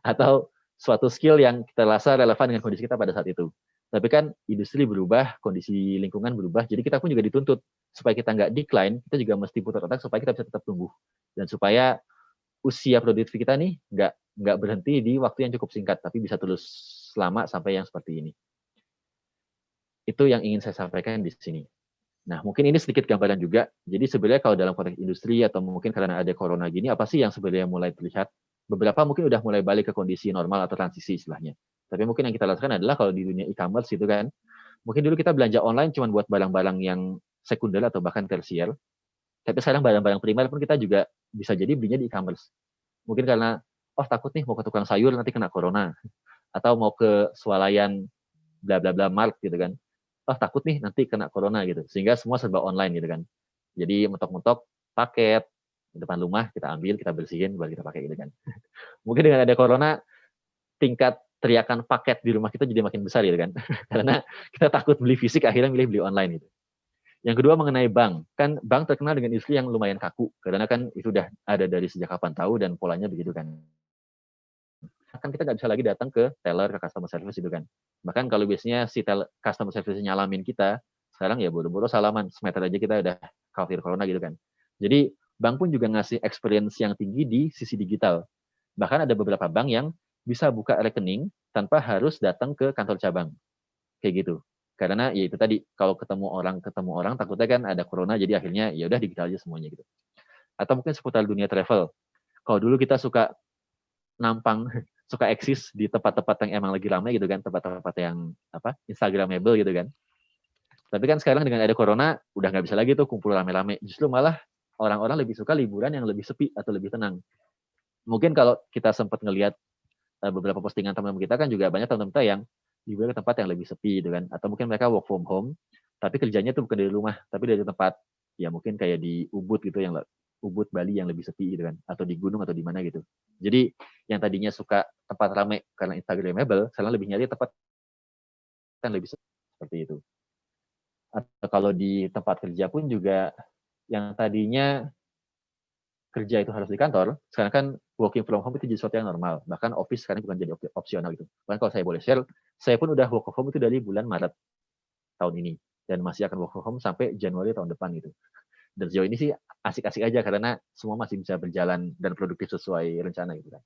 atau suatu skill yang kita rasa relevan dengan kondisi kita pada saat itu. Tapi kan industri berubah, kondisi lingkungan berubah, jadi kita pun juga dituntut supaya kita nggak decline, kita juga mesti putar otak supaya kita bisa tetap tumbuh. Dan supaya usia produktif kita nih nggak berhenti di waktu yang cukup singkat, tapi bisa terus lama sampai yang seperti ini. Itu yang ingin saya sampaikan di sini. Nah, mungkin ini sedikit gambaran juga. Jadi sebenarnya kalau dalam konteks industri, atau mungkin karena ada corona gini, apa sih yang sebenarnya mulai terlihat? Beberapa mungkin udah mulai balik ke kondisi normal atau transisi istilahnya. Tapi mungkin yang kita lakukan adalah kalau di dunia e-commerce itu kan, mungkin dulu kita belanja online cuma buat barang-barang yang sekunder atau bahkan tersier. Tapi sekarang barang-barang primer pun kita juga bisa jadi belinya di e-commerce. Mungkin karena, takut nih mau ke tukang sayur nanti kena corona. Atau mau ke swalayan bla bla bla mart gitu kan. Takut nih nanti kena corona gitu. Sehingga semua serba online gitu kan. Jadi mentok-mentok paket di depan rumah kita ambil, kita bersihin, baru kita pakai gitu kan. Mungkin dengan ada corona, tingkat teriakan paket di rumah kita jadi makin besar gitu kan. Karena kita takut beli fisik, akhirnya milih beli online gitu. Yang kedua mengenai bank. Kan bank terkenal dengan industri yang lumayan kaku. Karena kan itu udah ada dari sejak kapan tahu, dan polanya begitu kan. Kan kita nggak bisa lagi datang ke teller, ke customer service itu kan. Bahkan kalau biasanya si customer service nyalamin kita, sekarang ya boro-boro salaman, semeter aja kita udah khawatir corona gitu kan. Jadi bank pun juga ngasih experience yang tinggi di sisi digital. Bahkan ada beberapa bank yang bisa buka rekening tanpa harus datang ke kantor cabang. Kayak gitu. Karena ya itu tadi, kalau ketemu orang takutnya kan ada corona, jadi akhirnya ya udah digital aja semuanya gitu. Atau mungkin seputar dunia travel. Kalau dulu kita suka nampang, suka eksis di tempat-tempat yang emang lagi ramai gitu kan, tempat-tempat yang instagramable gitu kan. Tapi kan sekarang dengan ada corona udah nggak bisa lagi tuh kumpul rame-rame. Justru malah orang-orang lebih suka liburan yang lebih sepi atau lebih tenang. Mungkin kalau kita sempat ngelihat beberapa postingan teman-teman kita kan juga banyak teman-teman kita yang liburan ke tempat yang lebih sepi gitu kan, atau mungkin mereka work from home, tapi kerjanya tuh bukan dari rumah, tapi dari tempat, ya mungkin kayak di Ubud gitu, Ubud, Bali yang lebih sepi gitu kan, atau di gunung atau di mana gitu. Jadi yang tadinya suka tempat ramai karena Instagramable, sekarang lebih nyari tempat yang lebih sepi, seperti itu. Atau kalau di tempat kerja pun juga, yang tadinya kerja itu harus di kantor, sekarang kan working from home itu jadi sesuatu yang normal. Bahkan office sekarang bukan jadi opsional gitu. Bahkan kalau saya boleh share, saya pun udah work from home itu dari bulan Maret tahun ini. Dan masih akan work from home sampai Januari tahun depan gitu. Dan sejauh ini sih asik-asik aja karena semua masih bisa berjalan dan produktif sesuai rencana gitu kan.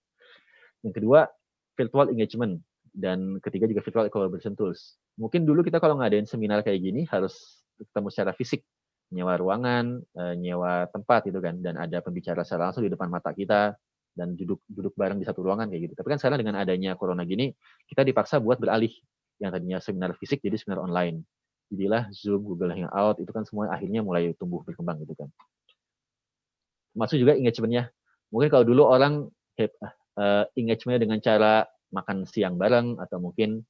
Yang kedua, virtual engagement. Dan ketiga juga virtual collaboration tools. Mungkin dulu kita kalau ngadain seminar kayak gini harus ketemu secara fisik, nyewa ruangan, nyewa tempat gitu kan, dan ada pembicara secara langsung di depan mata kita, dan duduk bareng di satu ruangan kayak gitu. Tapi kan sekarang dengan adanya corona gini, kita dipaksa buat beralih. Yang tadinya seminar fisik jadi seminar online. Jadilah Zoom, Google Hangout, itu kan semua akhirnya mulai tumbuh berkembang gitu kan. Masuk juga engagement-nya. Mungkin kalau dulu orang engagement-nya dengan cara makan siang bareng, atau mungkin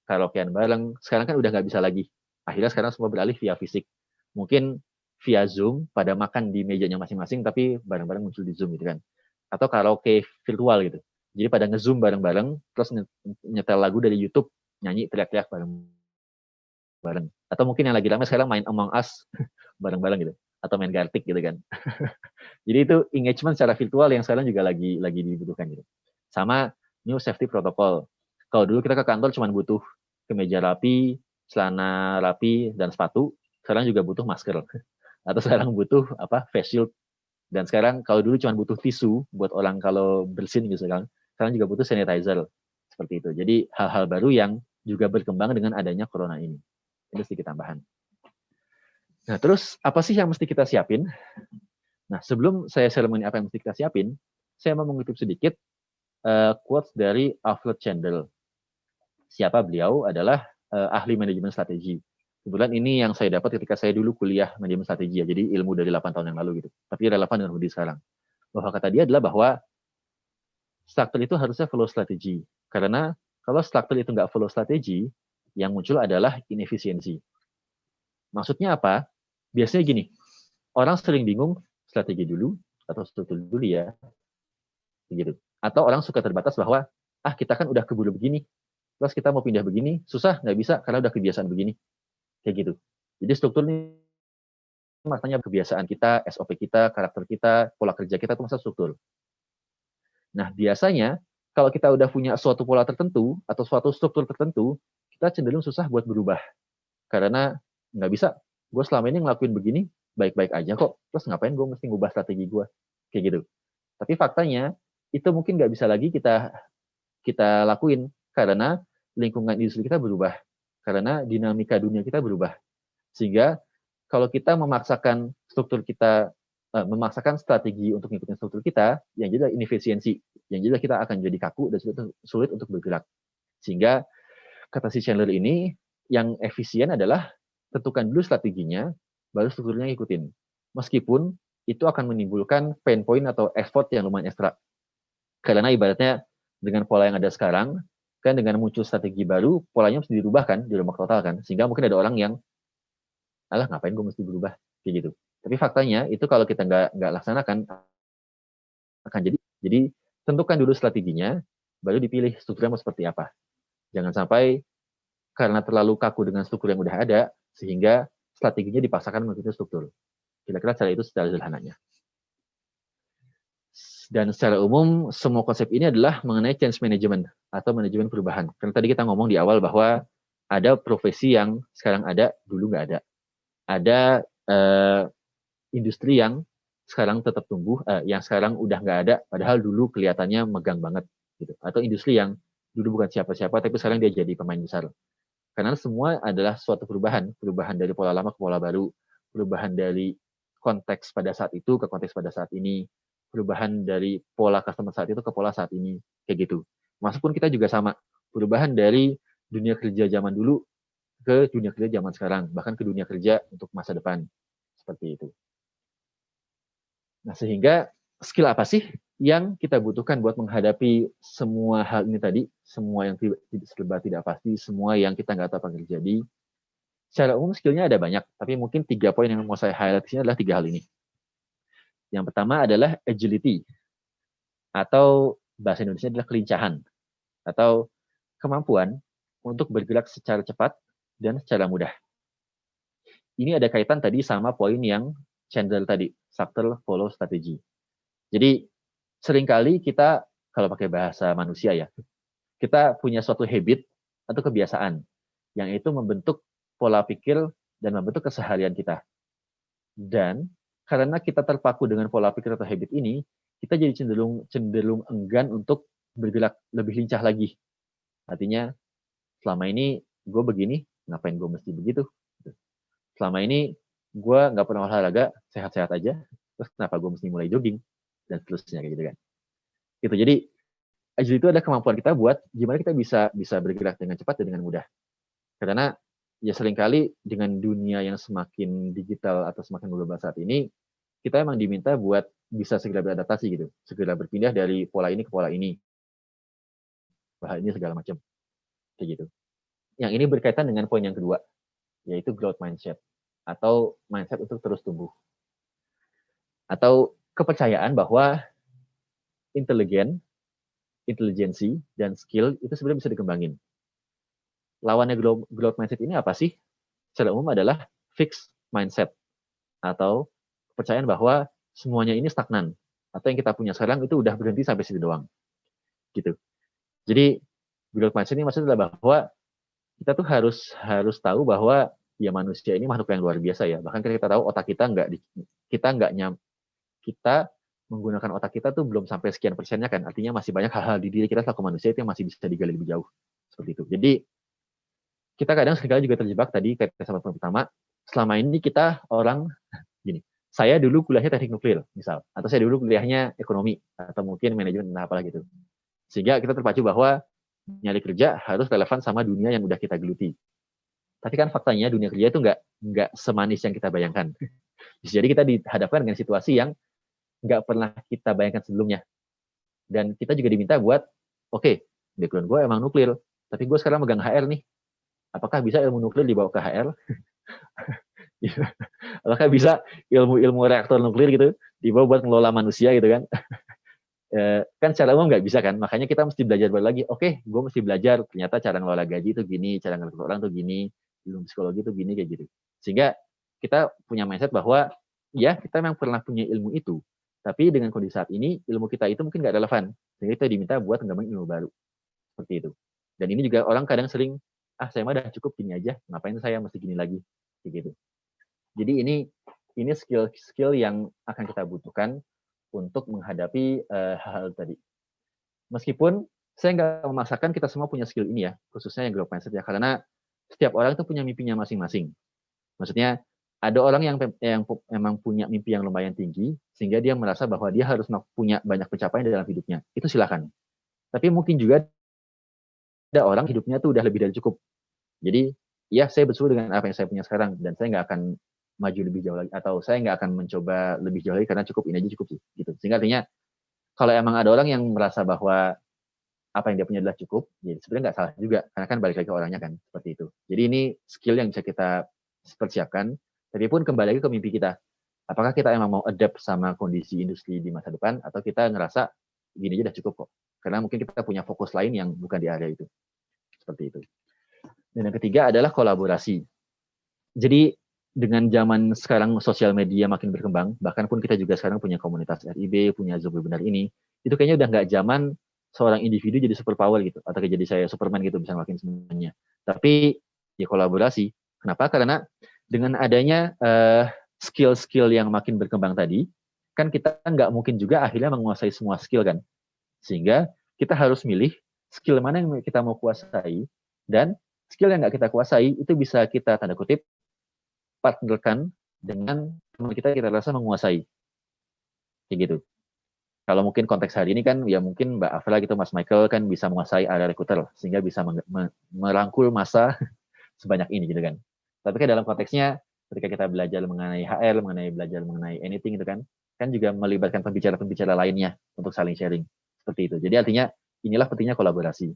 karaokean bareng, sekarang kan udah nggak bisa lagi. Akhirnya sekarang semua beralih via fisik. Mungkin via Zoom, pada makan di mejanya masing-masing, tapi bareng-bareng muncul di Zoom gitu kan. Atau karaoke virtual gitu. Jadi pada nge-Zoom bareng-bareng, terus nyetel lagu dari YouTube, nyanyi teriak-teriak bareng-bareng. Atau mungkin yang lagi ramai sekarang main Among Us bareng-bareng gitu. Atau main Gartic gitu kan. Jadi itu engagement secara virtual yang sekarang juga lagi dibutuhkan gitu. Sama new safety protocol. Kalau dulu kita ke kantor cuma butuh kemeja rapi, celana rapi, dan sepatu, sekarang juga butuh masker. Atau sekarang butuh face shield. Dan sekarang kalau dulu cuma butuh tisu buat orang kalau bersin gitu kan, sekarang juga butuh sanitizer. Seperti itu. Jadi hal-hal baru yang juga berkembang dengan adanya corona ini. Itu sedikit tambahan. Nah, terus apa sih yang mesti kita siapin? Nah, sebelum saya share mengenai apa yang mesti kita siapin, saya mau mengutip sedikit quotes dari Alfred Chandler. Siapa beliau? Adalah ahli manajemen strategi. Kebetulan ini yang saya dapat ketika saya dulu kuliah manajemen strategi ya, jadi ilmu dari 8 tahun yang lalu gitu. Tapi relevan dengan kondisi sekarang. Bahwa kata dia adalah bahwa struktur itu harusnya follow strategi. Karena kalau struktur itu nggak follow strategi, yang muncul adalah inefisiensi. Maksudnya apa? Biasanya gini, orang sering bingung strategi dulu atau struktur dulu ya, gitu. Atau orang suka terbatas bahwa kita kan udah keburu begini, terus kita mau pindah begini, susah, nggak bisa karena udah kebiasaan begini. Kayak gitu. Jadi struktur ini maknanya kebiasaan kita, SOP kita, karakter kita, pola kerja kita itu masa struktur. Nah, biasanya kalau kita udah punya suatu pola tertentu atau suatu struktur tertentu, kita cenderung susah buat berubah. Karena nggak bisa, gue selama ini ngelakuin begini, baik-baik aja kok, terus ngapain gue mesti ngubah strategi gue? Kayak gitu. Tapi faktanya, itu mungkin nggak bisa lagi kita lakuin, karena lingkungan industri kita berubah. Karena dinamika dunia kita berubah. Sehingga kalau kita memaksakan struktur kita, memaksakan strategi untuk ngikutin struktur kita, yang jadi inefisiensi, yang jadi kita akan jadi kaku dan sulit untuk bergerak. Sehingga kata si Chandler ini, yang efisien adalah tentukan dulu strateginya, baru strukturnya ngikutin. Meskipun itu akan menimbulkan pain point atau effort yang lumayan ekstra. Karena ibaratnya dengan pola yang ada sekarang, kan dengan muncul strategi baru, polanya mesti dirubah kan, dirombak total kan, sehingga mungkin ada orang yang, alah ngapain gue mesti berubah, kayak gitu. Tapi faktanya itu kalau kita nggak laksanakan, akan jadi tentukan dulu strateginya, baru dipilih strukturnya mau seperti apa. Jangan sampai karena terlalu kaku dengan struktur yang udah ada, sehingga strateginya dipaksakan mengikuti struktur. Kira-kira cara itu secara sederhananya. Dan secara umum, semua konsep ini adalah mengenai change management atau manajemen perubahan. Karena tadi kita ngomong di awal bahwa ada profesi yang sekarang ada, dulu nggak ada. Ada industri yang sekarang tetap tumbuh, yang sekarang udah nggak ada, padahal dulu kelihatannya megang banget. Gitu. Atau industri yang dulu bukan siapa-siapa, tapi sekarang dia jadi pemain besar. Karena semua adalah suatu perubahan dari pola lama ke pola baru, perubahan dari konteks pada saat itu ke konteks pada saat ini, perubahan dari pola customer saat itu ke pola saat ini, kayak gitu. Meskipun kita juga sama, perubahan dari dunia kerja zaman dulu ke dunia kerja zaman sekarang, bahkan ke dunia kerja untuk masa depan, seperti itu. Nah, sehingga skill apa sih yang kita butuhkan buat menghadapi semua hal ini tadi, semua yang serba tidak pasti, semua yang kita nggak tahu akan terjadi. Secara umum skillnya ada banyak, tapi mungkin 3 poin yang mau saya highlight di sini adalah 3 hal ini. Yang pertama adalah agility, atau bahasa Indonesia adalah kelincahan, atau kemampuan untuk bergerak secara cepat dan secara mudah. Ini ada kaitan tadi sama poin yang Chandler tadi, subtle follow strategy. Jadi seringkali kita, kalau pakai bahasa manusia ya, kita punya suatu habit atau kebiasaan yang itu membentuk pola pikir dan membentuk keseharian kita. Dan karena kita terpaku dengan pola pikir atau habit ini, kita jadi cenderung enggan untuk bergerak lebih lincah lagi. Artinya selama ini gue begini, ngapain gue mesti begitu? Selama ini gue nggak pernah olahraga, sehat-sehat aja, terus kenapa gue mesti mulai jogging? Dan seterusnya kayak gitu kan. Gitu. Jadi agility itu adalah kemampuan kita buat gimana kita bisa bergerak dengan cepat dan dengan mudah. Karena ya seringkali dengan dunia yang semakin digital atau semakin global saat ini, kita emang diminta buat bisa segera beradaptasi gitu, segera berpindah dari pola ini ke pola ini, hal ini segala macam, kayak gitu. Yang ini berkaitan dengan poin yang kedua, yaitu growth mindset atau mindset untuk terus tumbuh, atau kepercayaan bahwa intelijensi dan skill itu sebenarnya bisa dikembangin. Lawannya growth mindset ini apa sih? Secara umum adalah fixed mindset atau kepercayaan bahwa semuanya ini stagnan atau yang kita punya sekarang itu udah berhenti sampai situ doang. Gitu. Jadi growth mindset ini maksudnya adalah bahwa kita tuh harus tahu bahwa ya manusia ini makhluk yang luar biasa ya. Bahkan kita tahu otak kita kita menggunakan otak kita tuh belum sampai sekian persennya kan. Artinya masih banyak hal-hal di diri kita selaku manusia itu yang masih bisa digali lebih jauh. Seperti itu. Jadi kita kadang seringkali juga terjebak tadi kayak sama pertama, selama ini kita orang gini, saya dulu kuliahnya teknik nuklir misal, atau saya dulu kuliahnya ekonomi atau mungkin manajemen atau apalah gitu. Sehingga kita terpacu bahwa nyari kerja harus relevan sama dunia yang udah kita geluti. Tapi kan faktanya dunia kerja itu nggak semanis yang kita bayangkan. Jadi kita dihadapkan dengan situasi yang nggak pernah kita bayangkan sebelumnya. Dan kita juga diminta buat, oke, background gue emang nuklir, tapi gue sekarang megang HR nih. Apakah bisa ilmu nuklir dibawa ke HR? Apakah bisa ilmu reaktor nuklir gitu dibawa buat ngelola manusia gitu kan? Kan secara umum nggak bisa kan, makanya kita mesti belajar lagi. Oke, gue mesti belajar ternyata cara ngelola gaji itu gini, cara ngelola orang tuh gini, ilmu psikologi itu gini kayak gitu. Sehingga kita punya mindset bahwa ya kita memang pernah punya ilmu itu, tapi dengan kondisi saat ini ilmu kita itu mungkin nggak relevan, sehingga kita diminta buat ngembangin ilmu baru seperti itu. Dan ini juga orang kadang sering saya mah udah cukup gini aja, ngapain saya mesti gini lagi, kayak gitu. Jadi ini skill yang akan kita butuhkan untuk menghadapi hal-hal tadi. Meskipun saya nggak memaksakan kita semua punya skill ini ya, khususnya yang growth mindset ya, karena setiap orang itu punya mimpinya masing-masing. Maksudnya ada orang yang memang punya mimpi yang lumayan tinggi, sehingga dia merasa bahwa dia harus punya banyak pencapaian dalam hidupnya. Itu silakan. Tapi mungkin juga ada orang hidupnya tuh udah lebih dari cukup. Jadi ya saya bersyukur dengan apa yang saya punya sekarang, dan saya nggak akan maju lebih jauh lagi, atau saya nggak akan mencoba lebih jauh lagi karena cukup ini aja cukup sih. Gitu. Sehingga artinya kalau emang ada orang yang merasa bahwa apa yang dia punya adalah cukup, jadi sebenarnya nggak salah juga, karena kan balik lagi ke orangnya kan, seperti itu. Jadi ini skill yang bisa kita persiapkan, tapi pun kembali lagi ke mimpi kita. Apakah kita emang mau adapt sama kondisi industri di masa depan, atau kita ngerasa gini aja udah cukup kok. Karena mungkin kita punya fokus lain yang bukan di area itu. Seperti itu. Dan yang ketiga adalah kolaborasi. Jadi dengan zaman sekarang sosial media makin berkembang, bahkan pun kita juga sekarang punya komunitas RIB, punya Zoom webinar ini, itu kayaknya udah nggak zaman seorang individu jadi superpower gitu, atau jadi saya Superman gitu bisa ngelakuin semuanya. Tapi ya kolaborasi. Kenapa? Karena dengan adanya skill-skill yang makin berkembang tadi, kan kita nggak mungkin juga akhirnya menguasai semua skill kan. Sehingga kita harus milih skill mana yang kita mau kuasai, dan skill yang nggak kita kuasai itu bisa kita tanda kutip partnerkan dengan teman kita rasa menguasai. Kayak gitu. Kalau mungkin konteks hari ini kan ya mungkin Mbak Afra gitu, Mas Michael kan bisa menguasai area recruiter sehingga bisa merangkul massa sebanyak ini gitu kan. Tapi kan dalam konteksnya ketika kita belajar mengenai HR, belajar mengenai anything itu kan juga melibatkan pembicara-pembicara lainnya untuk saling sharing seperti itu. Jadi artinya inilah pentingnya kolaborasi.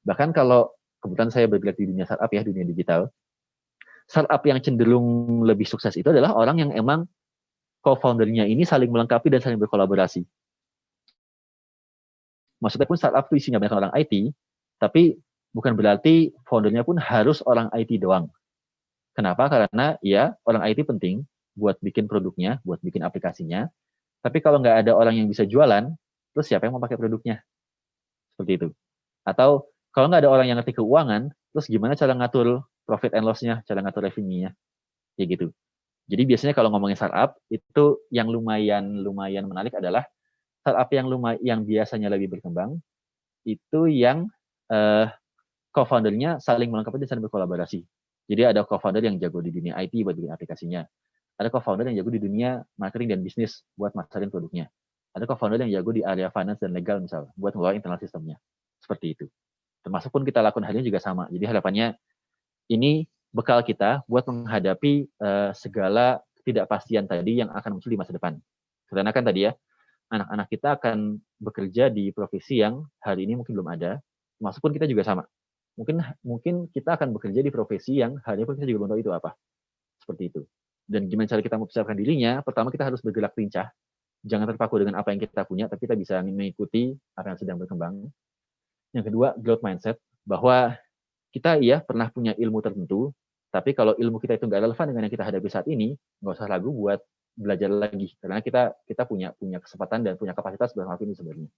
Bahkan kalau kebetulan saya bergerak di dunia startup ya, dunia digital, startup yang cenderung lebih sukses itu adalah orang yang emang co-foundernya ini saling melengkapi dan saling berkolaborasi. Maksudnya pun startup itu isinya banyak orang IT, tapi bukan berarti foundernya pun harus orang IT doang. Kenapa? Karena ya orang IT penting buat bikin produknya, buat bikin aplikasinya. Tapi kalau nggak ada orang yang bisa jualan, terus siapa yang mau pakai produknya? Seperti itu. Atau kalau nggak ada orang yang ngerti keuangan, terus gimana cara ngatur profit and loss-nya, cara ngatur revenue-nya? Ya gitu. Jadi biasanya kalau ngomongin startup, itu yang lumayan menarik adalah startup yang biasanya lebih berkembang, itu yang co-foundernya saling melengkapi dan saling berkolaborasi. Jadi ada co-founder yang jago di dunia IT buat bikin aplikasinya. Ada co-founder yang jago di dunia marketing dan bisnis buat masarin produknya. Ada co-founder yang jago di area finance dan legal misal, buat ngelola internal sistemnya. Seperti itu. Termasuk pun kita lakukan hal ini juga sama. Jadi harapannya ini bekal kita buat menghadapi segala ketidakpastian tadi yang akan muncul di masa depan. Karena kan tadi ya, anak-anak kita akan bekerja di profesi yang hari ini mungkin belum ada, termasuk pun kita juga sama. Mungkin kita akan bekerja di profesi yang hari ini kita juga belum tahu itu apa. Seperti itu. Dan gimana cara kita mempersiapkan dirinya? Pertama kita harus bergerak lincah. Jangan terpaku dengan apa yang kita punya, tapi kita bisa mengikuti apa yang sedang berkembang. Yang kedua, growth mindset. Bahwa kita pernah punya ilmu tertentu, tapi kalau ilmu kita itu nggak relevan dengan yang kita hadapi saat ini, nggak usah ragu buat belajar lagi. Karena kita punya kesempatan dan punya kapasitas buat melakukan ini sebenarnya.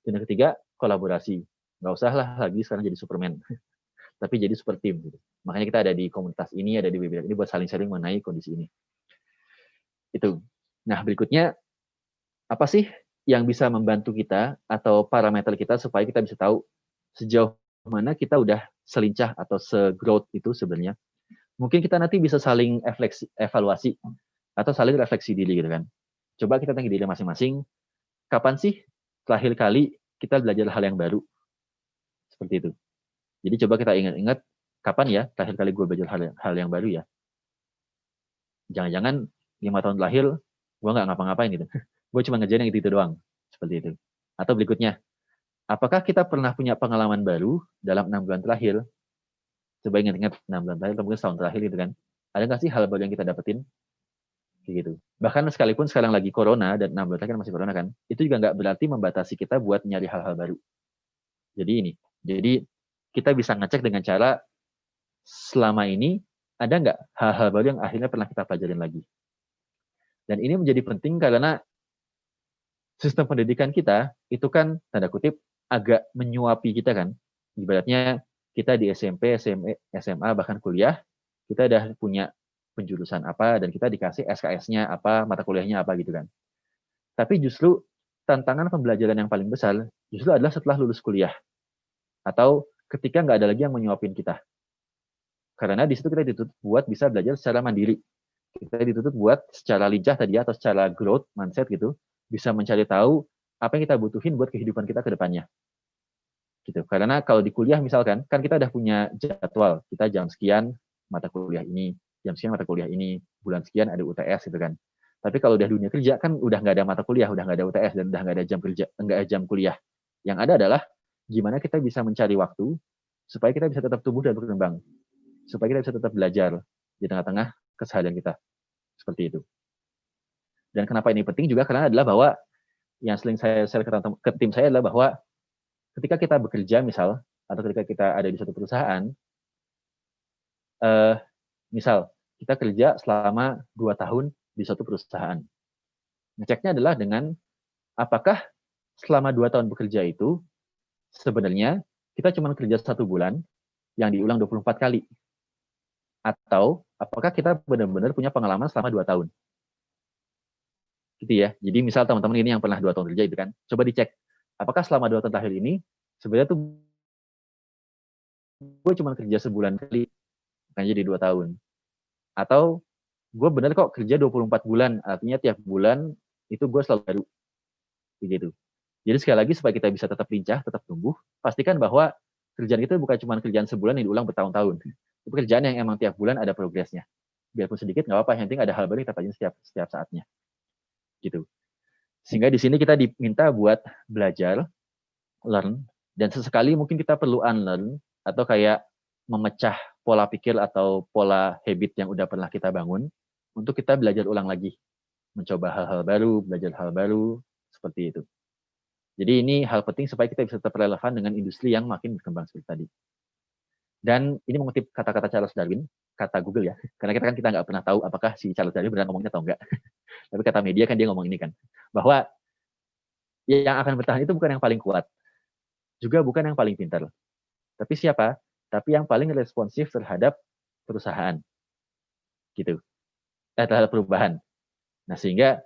Dan yang ketiga, kolaborasi. Nggak usah lah lagi sekarang jadi Superman. Tapi jadi super team. Gitu. Makanya kita ada di komunitas ini, ada di webinar ini buat saling sharing mengenai kondisi ini. Itu. Nah, berikutnya, apa sih yang bisa membantu kita atau parameter kita supaya kita bisa tahu sejauh mana kita udah selincah atau se-growth itu sebenarnya. Mungkin kita nanti bisa saling evaluasi atau saling refleksi diri gitu kan. Coba kita tanya diri masing-masing, kapan sih terakhir kali kita belajar hal yang baru? Seperti itu. Jadi coba kita ingat-ingat, kapan ya terakhir kali gue belajar hal yang baru ya? Jangan-jangan 5 tahun terakhir, gue nggak ngapa-ngapain gitu. Gue cuma ngerjain yang itu doang. Seperti itu. Atau berikutnya, apakah kita pernah punya pengalaman baru dalam 6 bulan terakhir? Coba ingat-ingat 6 bulan terakhir, atau mungkin setahun terakhir gitu kan. Ada nggak sih hal baru yang kita dapetin? Gitu. Bahkan sekalipun sekarang lagi corona, dan 6 bulan terakhir masih corona kan, itu juga nggak berarti membatasi kita buat nyari hal-hal baru. Jadi kita bisa ngecek dengan cara selama ini ada nggak hal-hal baru yang akhirnya pernah kita pelajarin lagi. Dan ini menjadi penting karena sistem pendidikan kita itu kan tanda kutip agak menyuapi kita kan. Ibaratnya kita di SMP, SMA, bahkan kuliah, kita udah punya penjurusan apa dan kita dikasih SKS-nya apa, mata kuliahnya apa gitu kan. Tapi justru tantangan pembelajaran yang paling besar justru adalah setelah lulus kuliah. Atau ketika nggak ada lagi yang menyuapin kita. Karena di situ kita dituntut buat bisa belajar secara mandiri. Kita dituntut buat secara lincah tadi atau secara growth mindset gitu, bisa mencari tahu apa yang kita butuhin buat kehidupan kita ke depannya. Gitu. Karena kalau di kuliah misalkan, kan kita udah punya jadwal, kita jam sekian mata kuliah ini, jam sekian mata kuliah ini, bulan sekian ada UTS gitu kan. Tapi kalau udah dunia kerja kan udah nggak ada mata kuliah, udah nggak ada UTS dan udah nggak ada jam kerja, nggak ada jam kuliah. Yang ada adalah gimana kita bisa mencari waktu supaya kita bisa tetap tumbuh dan berkembang, supaya kita bisa tetap belajar di tengah-tengah keseharian kita. Seperti itu. Dan kenapa ini penting juga karena adalah bahwa yang sering saya share ke tim saya adalah bahwa ketika kita bekerja misal, atau ketika kita ada di suatu perusahaan, misal kita kerja selama 2 tahun di suatu perusahaan. Ngeceknya adalah dengan apakah selama 2 tahun bekerja itu sebenarnya kita cuma kerja 1 bulan yang diulang 24 kali. Atau apakah kita benar-benar punya pengalaman selama 2 tahun. Gitu ya. Jadi misal teman-teman ini yang pernah 2 tahun kerja itu kan, coba dicek. Apakah selama 2 tahun terakhir ini, sebenarnya tuh gue cuma kerja sebulan kali, bukan jadi 2 tahun. Atau gue benar kok kerja 24 bulan, artinya tiap bulan itu gue selalu baru. Begitu. Jadi sekali lagi supaya kita bisa tetap lincah, tetap tumbuh, pastikan bahwa kerjaan itu bukan cuma kerjaan sebulan yang diulang bertahun-tahun. Itu pekerjaan yang emang tiap bulan ada progresnya. Biarpun sedikit nggak apa-apa, yang penting ada hal baru yang kita pelajari setiap saatnya. Gitu. Sehingga di sini kita diminta buat belajar, learn, dan sesekali mungkin kita perlu unlearn, atau kayak memecah pola pikir atau pola habit yang udah pernah kita bangun untuk kita belajar ulang lagi, mencoba hal-hal baru, belajar hal baru, seperti itu. Jadi ini hal penting supaya kita bisa tetap relevan dengan industri yang makin berkembang seperti tadi. Dan ini mengutip kata-kata Charles Darwin, kata Google ya, karena kita nggak pernah tahu apakah si Charles Darwin benar ngomongnya atau enggak. Tapi kata media kan dia ngomong ini kan, bahwa yang akan bertahan itu bukan yang paling kuat, juga bukan yang paling pintar. Tapi siapa? Tapi yang paling responsif terhadap perusahaan. Gitu. Terhadap perubahan. Nah, sehingga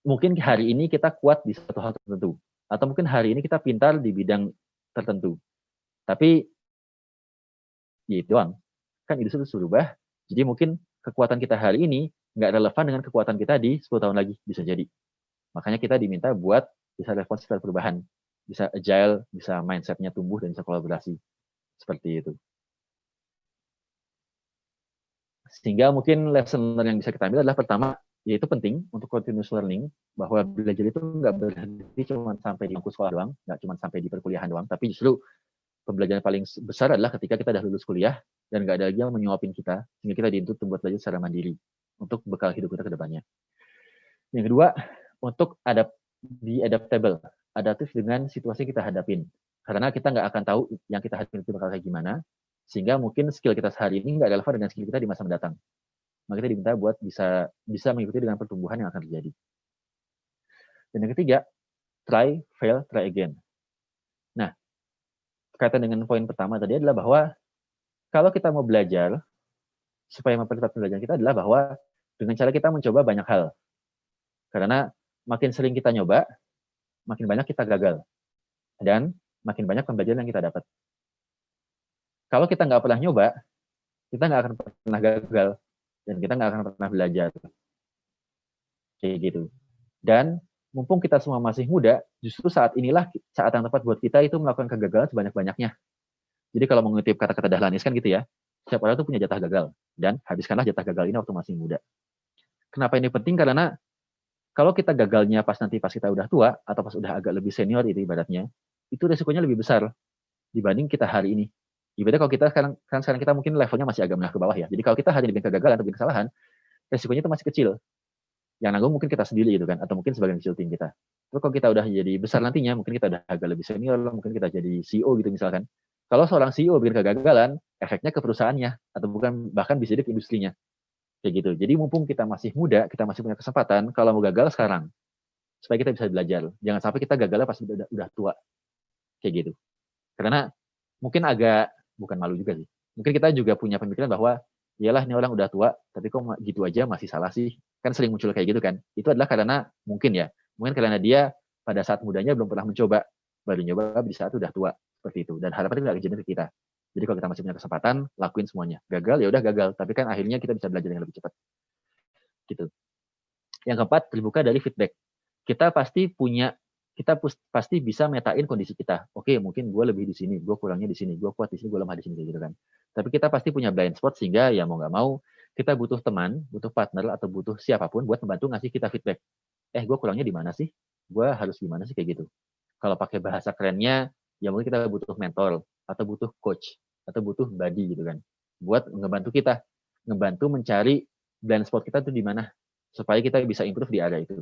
mungkin hari ini kita kuat di satu hal tertentu. Atau mungkin hari ini kita pintar di bidang tertentu. Tapi, ya itu doang. Kan industri terus berubah. Jadi mungkin kekuatan kita hari ini nggak relevan dengan kekuatan kita di 10 tahun lagi. Bisa jadi. Makanya kita diminta buat bisa responsif terhadap perubahan. Bisa agile, bisa mindset-nya tumbuh, dan bisa kolaborasi. Seperti itu. Sehingga mungkin lesson learn yang bisa kita ambil adalah pertama, yaitu penting untuk continuous learning, bahwa belajar itu nggak berhenti cuma sampai di bangku sekolah doang, nggak cuma sampai di perkuliahan doang, tapi justru pembelajaran paling besar adalah ketika kita udah lulus kuliah, dan nggak ada lagi yang menyuapin kita, sehingga kita dituntut buat belajar secara mandiri, untuk bekal hidup kita ke depannya. Yang kedua, untuk be adaptable, adaptif dengan situasi yang kita hadapin. Karena kita nggak akan tahu yang kita hadapin itu bakal kayak gimana, sehingga mungkin skill kita sehari ini nggak relevan dengan skill kita di masa mendatang. Maka kita diminta buat bisa mengikuti dengan pertumbuhan yang akan terjadi. Dan yang ketiga, try, fail, try again. Nah, kaitan dengan poin pertama tadi adalah bahwa kalau kita mau belajar, supaya mempercepat pembelajaran kita adalah bahwa dengan cara kita mencoba banyak hal. Karena makin sering kita nyoba, makin banyak kita gagal. Dan makin banyak pembelajaran yang kita dapat. Kalau kita nggak pernah nyoba, kita nggak akan pernah gagal. Dan kita nggak akan pernah belajar. Kayak gitu. Dan mumpung kita semua masih muda, justru saat inilah saat yang tepat buat kita itu melakukan kegagalan sebanyak-banyaknya. Jadi kalau mengutip kata-kata Dahlanis kan gitu ya, setiap orang itu punya jatah gagal. Dan habiskanlah jatah gagal ini waktu masih muda. Kenapa ini penting? Karena kalau kita gagalnya pas kita udah tua, atau pas udah agak lebih senior itu ibaratnya, itu resikonya lebih besar dibanding kita hari ini. Ibaratnya kalau kita sekarang kita mungkin levelnya masih agak menengah ke bawah ya. Jadi kalau kita hanya bikin kegagalan atau bikin kesalahan, resikonya itu masih kecil. Yang nanggung mungkin kita sendiri gitu kan, atau mungkin sebagian kecil tim kita. Terus kalau kita udah jadi besar nantinya, mungkin kita udah agak lebih senior, mungkin kita jadi CEO gitu misalkan. Kalau seorang CEO bikin kegagalan, efeknya ke perusahaannya, atau bahkan bisa jadi ke industrinya. Kayak gitu. Jadi mumpung kita masih muda, kita masih punya kesempatan, kalau mau gagal sekarang, supaya kita bisa belajar. Jangan sampai kita gagalnya pas udah tua. Kayak gitu. Karena mungkin bukan malu juga sih. Mungkin kita juga punya pemikiran bahwa, iyalah ini orang udah tua, tapi kok gitu aja masih salah sih. Kan sering muncul kayak gitu kan. Itu adalah karena mungkin karena dia pada saat mudanya belum pernah mencoba. Baru nyoba di saat udah tua. Seperti itu. Dan harapan itu nggak kejadian ke kita. Jadi kalau kita masih punya kesempatan, lakuin semuanya. Gagal, ya udah gagal. Tapi kan akhirnya kita bisa belajar yang lebih cepat. Gitu. Yang keempat, terbuka dari feedback. Kita pasti bisa metain kondisi kita. Oke, mungkin gue lebih di sini, gue kurangnya di sini, gue kuat di sini, gue lemah di sini, gitu kan. Tapi kita pasti punya blind spot, sehingga ya mau nggak mau, kita butuh teman, butuh partner, atau butuh siapapun buat membantu ngasih kita feedback. Gue kurangnya di mana sih? Gue harus gimana sih, kayak gitu. Kalau pakai bahasa kerennya, ya mungkin kita butuh mentor, atau butuh coach, atau butuh buddy gitu kan. Buat ngebantu mencari blind spot kita tuh di mana, supaya kita bisa improve di area itu.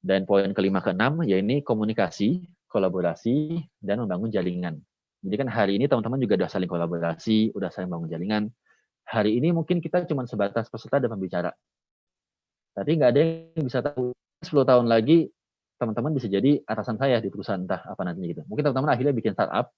Dan poin kelima keenam, yaitu komunikasi, kolaborasi, dan membangun jaringan. Jadi kan hari ini teman-teman juga udah saling kolaborasi, udah saling membangun jaringan. Hari ini mungkin kita cuma sebatas peserta dan pembicara. Tapi nggak ada yang bisa tahu. 10 tahun lagi, teman-teman bisa jadi atasan saya di perusahaan entah apa nantinya gitu. Mungkin teman-teman akhirnya bikin startup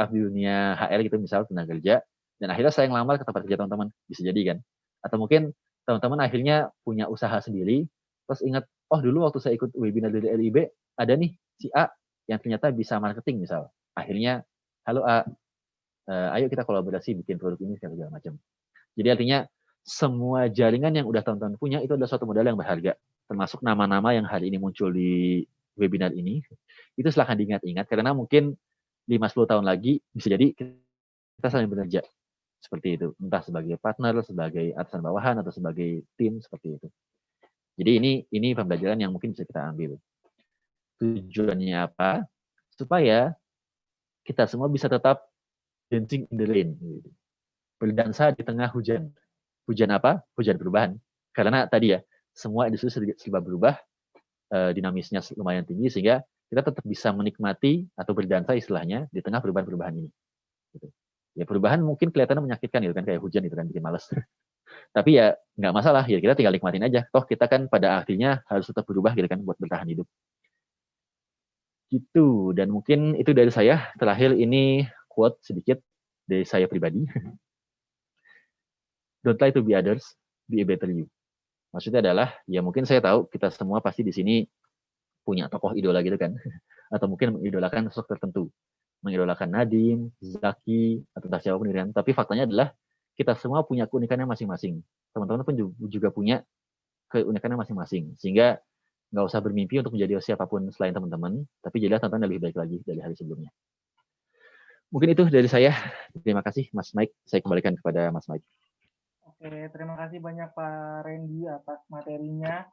di dunia HR gitu, misal tenaga kerja, dan akhirnya saya ngelamar ke tempat kerja teman-teman. Bisa jadi kan. Atau mungkin teman-teman akhirnya punya usaha sendiri, terus ingat, oh dulu waktu saya ikut webinar dari LIB, ada nih si A yang ternyata bisa marketing misal. Akhirnya, halo A, ayo kita kolaborasi bikin produk ini segala macam. Jadi artinya semua jaringan yang udah teman-teman punya itu adalah suatu modal yang berharga. Termasuk nama-nama yang hari ini muncul di webinar ini, itu silahkan diingat-ingat karena mungkin 5-10 tahun lagi bisa jadi kita saling bekerja seperti itu. Entah sebagai partner, sebagai atasan bawahan, atau sebagai tim seperti itu. Jadi ini pembelajaran yang mungkin bisa kita ambil. Tujuannya apa? Supaya kita semua bisa tetap dancing in the rain. Berdansa di tengah hujan. Hujan apa? Hujan perubahan. Karena tadi ya, semua industri serba berubah, dinamisnya lumayan tinggi, sehingga kita tetap bisa menikmati atau berdansa istilahnya di tengah perubahan-perubahan ini. Gitu. Ya perubahan mungkin kelihatannya menyakitkan gitu kan, kayak hujan itu kan bikin males. Tapi ya nggak masalah, ya kita tinggal nikmatin aja. Toh kita kan pada akhirnya harus tetap berubah gitu kan buat bertahan hidup. Gitu, dan mungkin itu dari saya. Terakhir ini quote sedikit dari saya pribadi. Don't try to be others, be a better you. Maksudnya adalah, ya mungkin saya tahu kita semua pasti di sini punya tokoh idola gitu kan. Atau mungkin mengidolakan sosok tertentu. Mengidolakan Nadine, Zaki, atau entah siapapun kan. Tapi faktanya adalah kita semua punya keunikannya masing-masing. Teman-teman pun juga punya keunikannya masing-masing. Sehingga nggak usah bermimpi untuk menjadi siapapun selain teman-teman, tapi jadilah teman-teman lebih baik lagi dari hari sebelumnya. Mungkin itu dari saya. Terima kasih Mas Mike. Saya kembalikan kepada Mas Mike. Oke, terima kasih banyak Pak Randy atas materinya.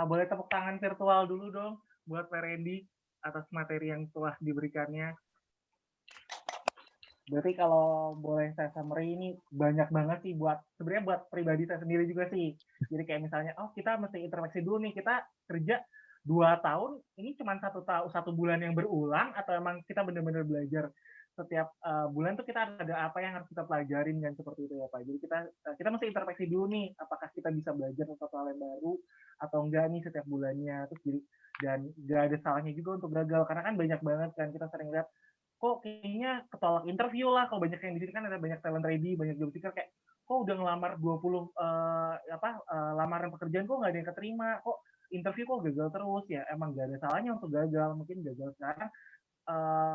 Boleh tepuk tangan virtual dulu dong buat Pak Randy atas materi yang telah diberikannya. Berarti kalau boleh saya summary ini banyak banget sih sebenarnya buat pribadi saya sendiri juga sih. Jadi kayak misalnya, kita mesti introspeksi dulu nih, kita kerja 2 tahun, ini cuma 1 bulan yang berulang, atau emang kita benar-benar belajar setiap bulan tuh kita ada apa yang harus kita pelajarin kan, seperti itu ya Pak. Jadi kita mesti introspeksi dulu nih, apakah kita bisa belajar sesuatu hal yang baru atau enggak nih setiap bulannya. Terus jadi, dan nggak ada salahnya juga untuk gagal, karena kan banyak banget kan kita sering lihat kok kayaknya ketolak interview lah. Kalau banyak yang di sini kan ada banyak talent ready, banyak job seeker, kayak kok udah ngelamar 20 lamaran pekerjaan kok nggak ada yang keterima, kok interview kok gagal terus. Ya emang gak ada salahnya untuk gagal, mungkin gagal sekarang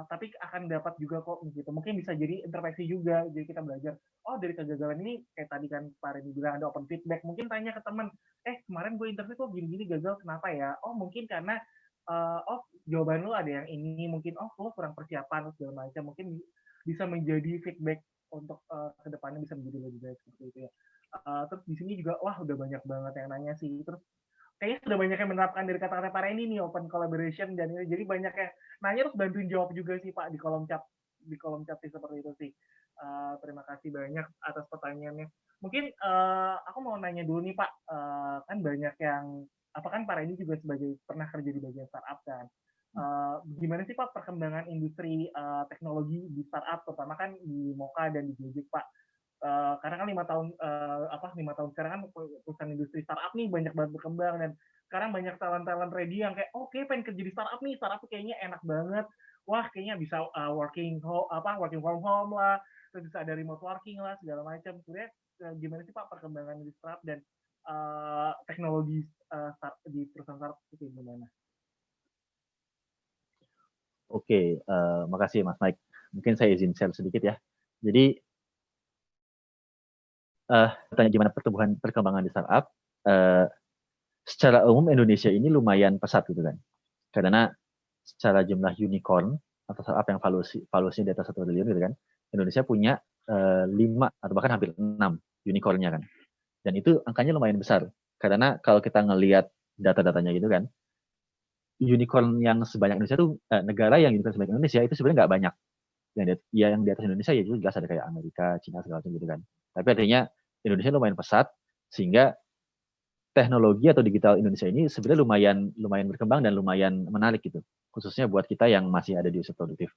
tapi akan dapat juga kok gitu. Mungkin bisa jadi introspeksi juga, jadi kita belajar dari kegagalan ini, kayak tadi kan Pak Reni bilang ada open feedback, mungkin tanya ke teman, kemarin gue interview kok gini-gini gagal, kenapa ya? Mungkin karena jawaban lu ada yang ini, mungkin lu kurang persiapan segala macam, mungkin bisa menjadi feedback untuk kedepannya bisa menjadi lebih baik seperti itu ya. Terus di sini juga udah banyak banget yang nanya sih. Terus kayaknya sudah banyak yang menerapkan dari kata-kata Pak Randy nih, open collaboration, dan ini jadi banyak yang nanya, terus bantuin jawab juga sih Pak di kolom chat seperti itu sih. Terima kasih banyak atas pertanyaannya. Mungkin aku mau nanya dulu nih Pak, kan banyak yang kan Pak Randy juga pernah kerja di bagian startup kan. Gimana sih Pak perkembangan industri teknologi di startup, terutama kan di Moka dan di Gojek Pak? Karena kan 5 tahun sekarang kan perusahaan industri startup nih banyak banget berkembang, dan sekarang banyak talent ready yang kayak pengen kerja di startup nih, startup tuh kayaknya enak banget, wah kayaknya bisa working from home lah, terus bisa ada remote working lah segala macam. Sebenarnya gimana sih Pak perkembangan di startup dan teknologi di perusahaan startup itu gimana? Oke, makasih Mas Mike. Mungkin saya izin share sedikit ya. Jadi tanya gimana perkembangan di startup, secara umum Indonesia ini lumayan pesat gitu kan. Karena secara jumlah unicorn atau startup yang valuasinya di atas 1 triliun gitu kan, Indonesia punya 5 atau bahkan hampir 6 unicornnya kan. Dan itu angkanya lumayan besar. Karena kalau kita ngelihat data-datanya gitu kan, unicorn yang sebanyak Indonesia tuh, negara yang unicorn sebanyak Indonesia itu sebenarnya nggak banyak. Yang di atas Indonesia ya juga jelas ada kayak Amerika, Cina segala macam gitu kan. Tapi artinya Indonesia lumayan pesat, sehingga teknologi atau digital Indonesia ini sebenarnya lumayan berkembang dan lumayan menarik gitu, khususnya buat kita yang masih ada di usia produktif.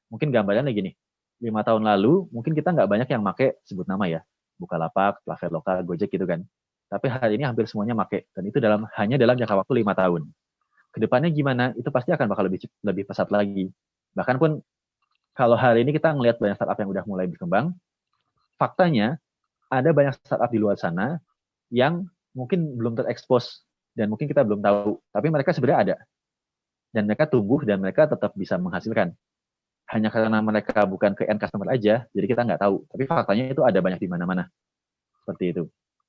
Mungkin gambarannya gini, 5 tahun lalu mungkin kita nggak banyak yang make, sebut nama ya, Bukalapak, Traveloka, Gojek gitu kan. Tapi hari ini hampir semuanya make, dan itu hanya dalam jangka waktu 5 tahun. Kedepannya gimana? Itu pasti akan bakal lebih pesat lagi. Bahkan pun kalau hari ini kita ngelihat banyak startup yang udah mulai berkembang, faktanya ada banyak startup di luar sana yang mungkin belum terekspos dan mungkin kita belum tahu, tapi mereka sebenarnya ada. Dan mereka tumbuh dan mereka tetap bisa menghasilkan. Hanya karena mereka bukan ke end customer aja, jadi kita nggak tahu. Tapi faktanya itu ada banyak di mana-mana. Seperti itu.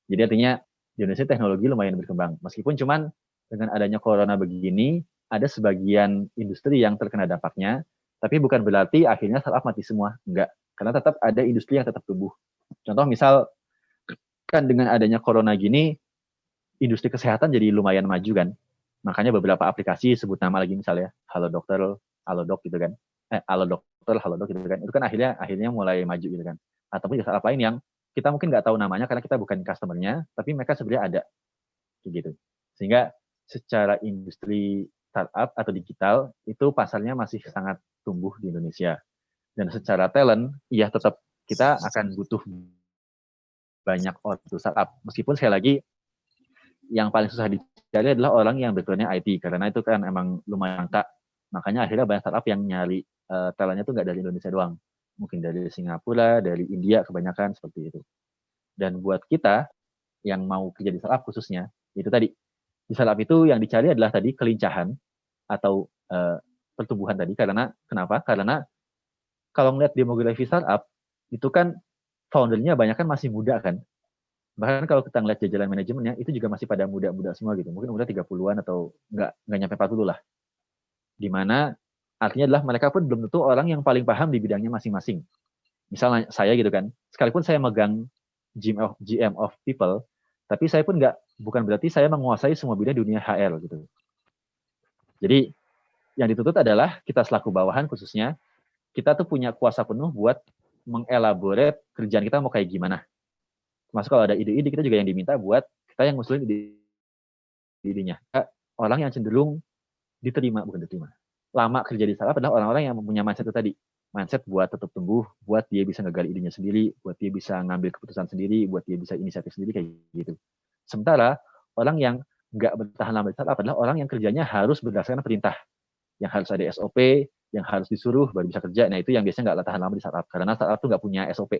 Jadi artinya di Indonesia teknologi lumayan berkembang. Meskipun cuman dengan adanya corona begini, ada sebagian industri yang terkena dampaknya, tapi bukan berarti akhirnya startup mati semua. Enggak. Karena tetap ada industri yang tetap tumbuh. Contoh misal, kan dengan adanya corona gini, industri kesehatan jadi lumayan maju kan. Makanya beberapa aplikasi, sebut nama lagi misalnya, Halodoc gitu kan. Halodoc Dokter Halodoc gitu kan. Itu kan akhirnya mulai maju gitu kan. Ataupun startup lain yang kita mungkin nggak tahu namanya karena kita bukan customer-nya, tapi mereka sebenarnya ada gitu. Sehingga secara industri startup atau digital itu pasarnya masih sangat tumbuh di Indonesia. Dan secara talent, ya tetap kita akan butuh banyak orang untuk startup. Meskipun sekali lagi yang paling susah dicari adalah orang yang background-nya IT karena itu kan emang lumayan angka. Makanya akhirnya banyak startup yang nyari talentnya tuh nggak dari Indonesia doang. Mungkin dari Singapura, dari India kebanyakan seperti itu. Dan buat kita yang mau kerja di startup khususnya, itu tadi di startup itu yang dicari adalah tadi kelincahan atau pertumbuhan tadi. Karena kenapa? Karena kalau ngeliat demografi startup itu kan foundernya banyak kan masih muda kan. Bahkan kalau kita ngeliat jajaran manajemennya itu juga masih pada muda-muda semua gitu. Mungkin umurnya 30-an atau nggak nyampe 40 lah. Dimana artinya adalah mereka pun belum tentu orang yang paling paham di bidangnya masing-masing. Misalnya saya gitu kan, sekalipun saya megang GM of people, tapi saya pun bukan berarti saya menguasai semua bidang dunia HR gitu. Jadi yang dituntut adalah kita selaku bawahan khususnya, kita tuh punya kuasa penuh buat mengelaborate kerjaan kita mau kayak gimana. Termasuk kalau ada ide-ide, kita juga yang diminta buat kita yang ngusulin ide-idenya. Orang yang cenderung bukan diterima. Lama kerja di startup adalah orang-orang yang mempunyai mindset itu tadi. Mindset buat tetap tumbuh, buat dia bisa ngegali idenya sendiri, buat dia bisa ngambil keputusan sendiri, buat dia bisa inisiatif sendiri kayak gitu. Sementara orang yang nggak bertahan lama di startup adalah orang yang kerjanya harus berdasarkan perintah. Yang harus ada SOP, yang harus disuruh baru bisa kerja. Nah itu yang biasanya nggak tahan lama di startup. Karena startup tuh nggak punya SOP.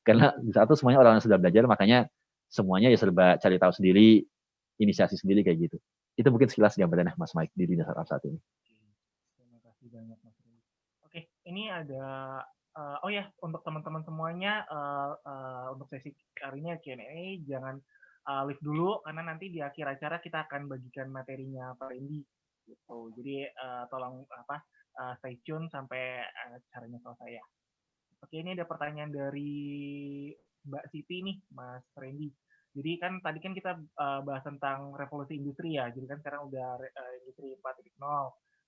Karena di startup tuh semuanya orang yang sudah belajar, makanya semuanya ya serba cari tahu sendiri, inisiasi sendiri kayak gitu. Itu mungkin sekilas gambarannya Mas Mike di dunia startup saat ini. Terima kasih banyak Mas Rudi. Oke, ini ada oh ya untuk teman-teman semuanya untuk sesi hari ini Q&A jangan live dulu karena nanti di akhir acara kita akan bagikan materinya Pak Randy gitu. Jadi tolong stay tune sampai acaranya selesai ya. Oke, ini ada pertanyaan dari Mbak Siti nih, Mas Randy. Jadi kan tadi kan kita bahas tentang revolusi industri ya. Jadi kan sekarang udah industri 4.0.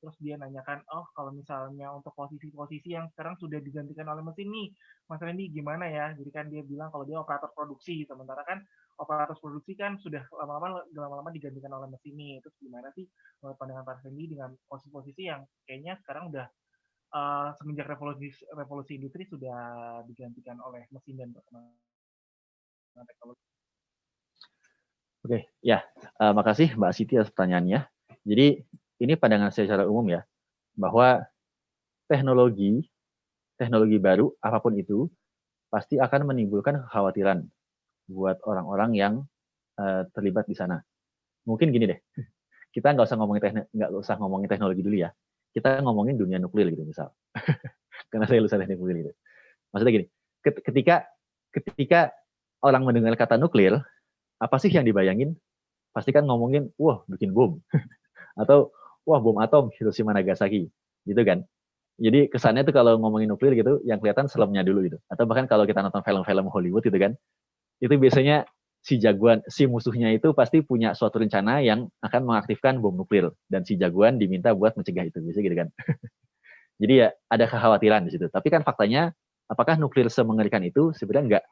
Terus dia nanyakan, oh kalau misalnya untuk posisi-posisi yang sekarang sudah digantikan oleh mesin nih, Mas Randy gimana ya? Jadi kan dia bilang kalau dia operator produksi, sementara kan operator produksi kan sudah lama-lama digantikan oleh mesin nih. Terus gimana sih menurut pandangan Mas Randy dengan posisi-posisi yang kayaknya sekarang udah semenjak revolusi industri sudah digantikan oleh mesin dan perkembangan teknologi. Oke, ya, makasih Mbak Siti atas pertanyaannya. Jadi ini pandangan saya secara umum ya, bahwa teknologi baru apapun itu pasti akan menimbulkan kekhawatiran buat orang-orang yang terlibat di sana. Mungkin gini deh, kita nggak usah ngomongin teknologi dulu ya. Kita ngomongin dunia nuklir gitu misal. Karena saya lulusan teknik nuklir gitu. Maksudnya gini, ketika orang mendengar kata nuklir, apa sih yang dibayangin? Pasti kan ngomongin, wah bikin bom. Atau, wah bom atom, Hiroshima Nagasaki. Gitu kan. Jadi kesannya tuh kalau ngomongin nuklir gitu, yang kelihatan selemnya dulu gitu. Atau bahkan kalau kita nonton film-film Hollywood gitu kan, itu biasanya si musuhnya itu pasti punya suatu rencana yang akan mengaktifkan bom nuklir. Dan si jagoan diminta buat mencegah itu. Biasanya gitu kan. Jadi ya ada kekhawatiran di situ. Tapi kan faktanya, apakah nuklir semengerikan itu? Sebenarnya enggak.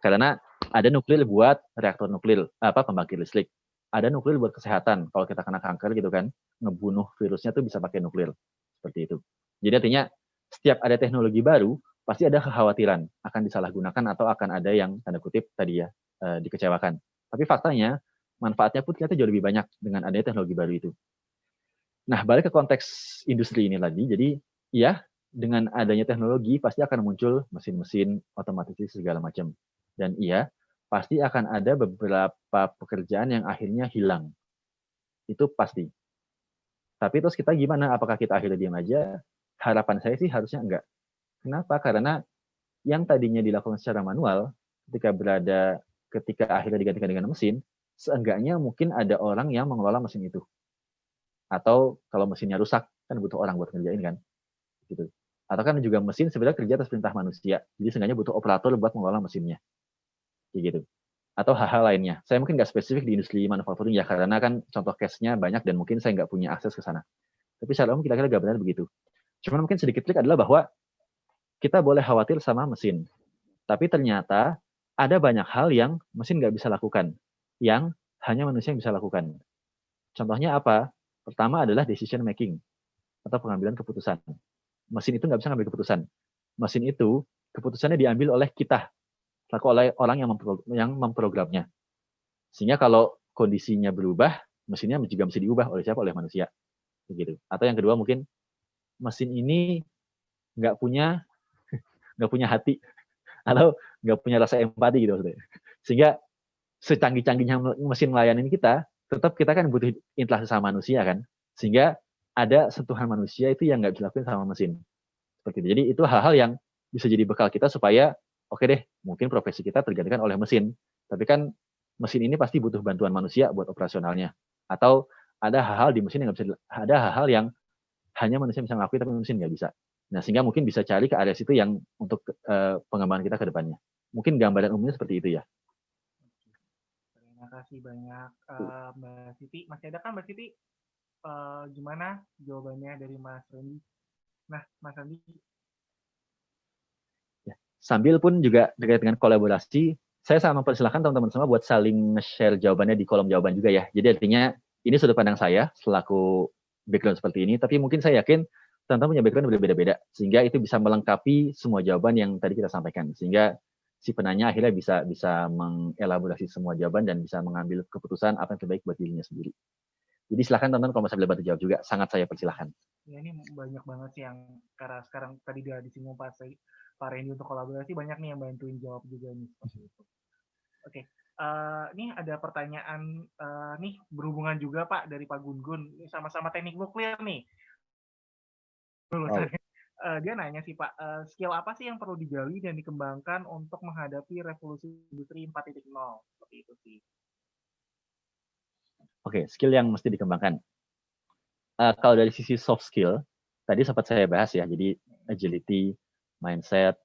Karena ada nuklir buat reaktor nuklir, pembangkit listrik. Ada nuklir buat kesehatan. Kalau kita kena kanker gitu kan, ngebunuh virusnya tuh bisa pakai nuklir. Seperti itu. Jadi artinya, setiap ada teknologi baru, pasti ada kekhawatiran akan disalahgunakan atau akan ada yang tanda kutip tadi ya, dikecewakan. Tapi faktanya, manfaatnya pun ternyata jauh lebih banyak dengan adanya teknologi baru itu. Nah, balik ke konteks industri ini lagi, jadi ya, dengan adanya teknologi pasti akan muncul mesin-mesin otomatis segala macam. Dan iya, pasti akan ada beberapa pekerjaan yang akhirnya hilang. Itu pasti. Tapi terus kita gimana? Apakah kita akhirnya diam aja? Harapan saya sih harusnya enggak. Kenapa? Karena yang tadinya dilakukan secara manual, ketika akhirnya digantikan dengan mesin, seenggaknya mungkin ada orang yang mengelola mesin itu. Atau kalau mesinnya rusak, kan butuh orang buat ngerjain kan. Gitu. Atau kan juga mesin sebenarnya kerja atas perintah manusia. Jadi seenggaknya butuh operator buat mengelola mesinnya. Gitu. Atau hal-hal lainnya. Saya mungkin nggak spesifik di industri manufacturing ya, karena kan contoh case-nya banyak dan mungkin saya nggak punya akses ke sana. Tapi secara umum kira-kira nggak benar begitu. Cuman mungkin sedikit trik adalah bahwa kita boleh khawatir sama mesin. Tapi ternyata ada banyak hal yang mesin nggak bisa lakukan, yang hanya manusia yang bisa lakukan. Contohnya apa? Pertama adalah decision making atau pengambilan keputusan. Mesin itu nggak bisa ngambil keputusan. Mesin itu keputusannya diambil oleh kita, oleh orang yang memprogramnya. Sehingga kalau kondisinya berubah, mesinnya juga mesti diubah oleh siapa? Oleh manusia. Begitu. Atau yang kedua mungkin mesin ini nggak punya hati atau nggak punya rasa empati gitu maksudnya. Sehingga secanggih-canggihnya mesin melayani kita, tetap kita kan butuh interaksi sama manusia kan. Sehingga ada sentuhan manusia itu yang nggak bisa dilakukan sama mesin. Seperti itu. Jadi itu hal-hal yang bisa jadi bekal kita supaya oke deh, mungkin profesi kita tergantikan oleh mesin. Tapi kan mesin ini pasti butuh bantuan manusia buat operasionalnya. Atau ada hal-hal di mesin yang nggak bisa, ada hal-hal yang hanya manusia bisa ngelakuin tapi mesin nggak bisa. Nah, sehingga mungkin bisa cari ke area situ yang untuk pengembangan kita ke depannya. Mungkin gambaran umumnya seperti itu ya. Terima kasih banyak Mbak Siti. Masih ada kan Mbak Siti? Gimana jawabannya dari Mas Randy? Nah, Mas Randy. Ya. Sambil pun juga terkait dengan kolaborasi, saya sama mempersilahkan teman-teman semua buat saling share jawabannya di kolom jawaban juga ya. Jadi artinya ini sudut pandang saya selaku background seperti ini, tapi mungkin saya yakin teman-teman punya background berbeda-beda, sehingga itu bisa melengkapi semua jawaban yang tadi kita sampaikan, sehingga si penanya akhirnya bisa mengelaborasi semua jawaban dan bisa mengambil keputusan apa yang terbaik buat dirinya sendiri. Jadi silakan teman-teman kalau masih bantu jawab juga, sangat saya persilahkan. Ya, ini banyak banget sih yang karena sekarang tadi udah disinggung Pak Randy untuk kolaborasi, banyak nih yang bantuin jawab juga nih seperti itu. Oke, nih ada pertanyaan nih berhubungan juga Pak dari Pak Gun-Gun, sama-sama teknik nuklir nih. Lulusannya. Dia nanya sih Pak, skill apa sih yang perlu digali dan dikembangkan untuk menghadapi revolusi industri 4.0? Seperti itu sih. Oke, skill yang mesti dikembangkan. Kalau dari sisi soft skill, tadi sempat saya bahas ya, jadi agility, mindset,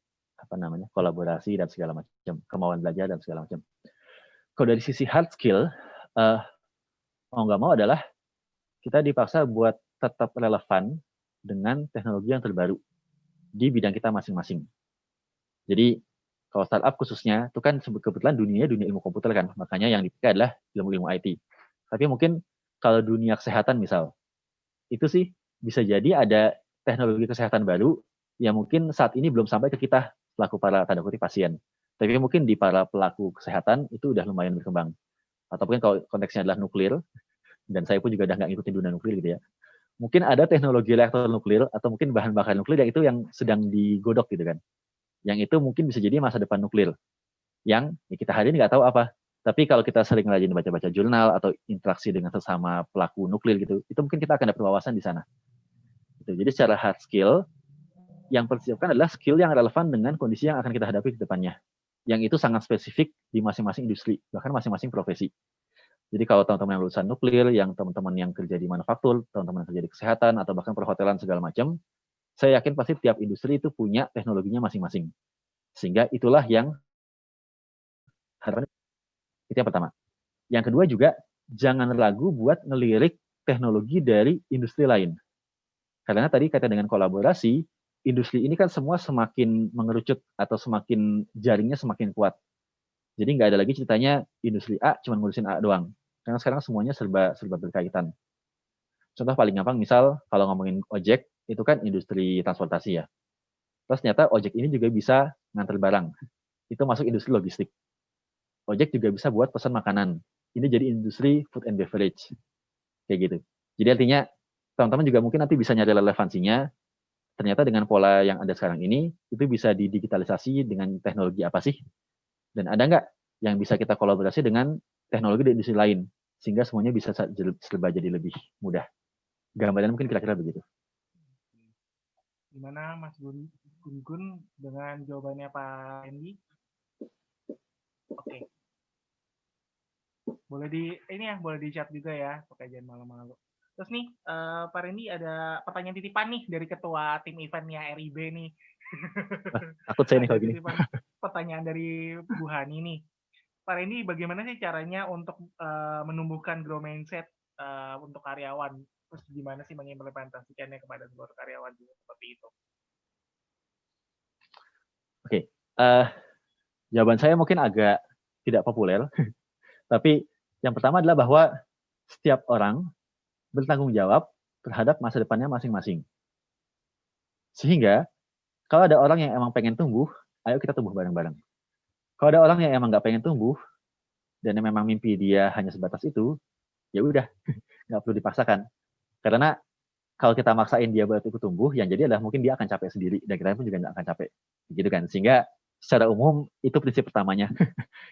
kolaborasi dan segala macam, kemauan belajar dan segala macam. Kalau dari sisi hard skill, mau nggak mau adalah kita dipaksa buat tetap relevan dengan teknologi yang terbaru di bidang kita masing-masing. Jadi kalau startup khususnya, itu kan kebetulan dunia ilmu komputer kan, makanya yang dipakai adalah ilmu-ilmu IT. Tapi mungkin kalau dunia kesehatan misal, itu sih bisa jadi ada teknologi kesehatan baru yang mungkin saat ini belum sampai ke kita pelaku para tanda kutip pasien. Tapi mungkin di para pelaku kesehatan itu udah lumayan berkembang. Ataupun kalau konteksnya adalah nuklir, dan saya pun juga udah nggak ngikutin dunia nuklir gitu ya. Mungkin ada teknologi reaktor nuklir atau mungkin bahan bakar nuklir yang itu yang sedang digodok gitu kan. Yang itu mungkin bisa jadi masa depan nuklir. Yang ya kita hari ini nggak tahu apa. Tapi kalau kita sering rajin baca-baca jurnal atau interaksi dengan sesama pelaku nuklir gitu, itu mungkin kita akan dapat wawasan di sana. Gitu. Jadi secara hard skill, yang persiapkan adalah skill yang relevan dengan kondisi yang akan kita hadapi ke depannya. Yang itu sangat spesifik di masing-masing industri, bahkan masing-masing profesi. Jadi kalau teman-teman yang lulusan nuklir, yang teman-teman yang kerja di manufaktur, teman-teman yang kerja di kesehatan, atau bahkan perhotelan segala macam, saya yakin pasti tiap industri itu punya teknologinya masing-masing. Sehingga itulah yang harapan itu yang pertama. Yang kedua juga, jangan ragu buat ngelirik teknologi dari industri lain. Karena tadi kaitan dengan kolaborasi, industri ini kan semua semakin mengerucut atau semakin jaringnya semakin kuat. Jadi nggak ada lagi ceritanya industri A cuma ngurusin A doang. Karena sekarang semuanya serba berkaitan. Contoh paling gampang, misal kalau ngomongin ojek, itu kan industri transportasi ya. Terus ternyata ojek ini juga bisa nganter barang. Itu masuk industri logistik. Ojek juga bisa buat pesan makanan. Ini jadi industri food and beverage. Kayak gitu. Jadi artinya, teman-teman juga mungkin nanti bisa nyari relevansinya. Ternyata dengan pola yang ada sekarang ini, itu bisa didigitalisasi dengan teknologi apa sih? Dan ada nggak yang bisa kita kolaborasi dengan teknologi di industri lain? Sehingga semuanya bisa serba jadi lebih mudah. Gambaran mungkin kira-kira begitu. Gimana Mas Gun-Gun dengan jawabannya Pak Randy? Oke. Boleh boleh di chat juga ya, pakai jangan malu-malu. Terus nih, Pak Randy ada pertanyaan titipan nih dari ketua tim eventnya RIB nih. Takut saya nih kalau gini. Pertanyaan dari Bu Hani nih. Pak Randy, bagaimana sih caranya untuk menumbuhkan grow mindset untuk karyawan? Terus gimana sih mengimplementasikannya kepada seluruh karyawan juga seperti itu? Oke, jawaban saya mungkin agak tidak populer, tapi yang pertama adalah bahwa setiap orang bertanggung jawab terhadap masa depannya masing-masing. Sehingga kalau ada orang yang emang pengen tumbuh, ayo kita tumbuh bareng-bareng. Kalau ada orang yang emang nggak pengen tumbuh dan yang memang mimpi dia hanya sebatas itu, ya udah, nggak perlu dipaksakan. Karena kalau kita maksain dia buat ikut tumbuh, yang jadi adalah mungkin dia akan capek sendiri dan kita pun juga nggak akan capek, gitu kan? Sehingga secara umum itu prinsip pertamanya.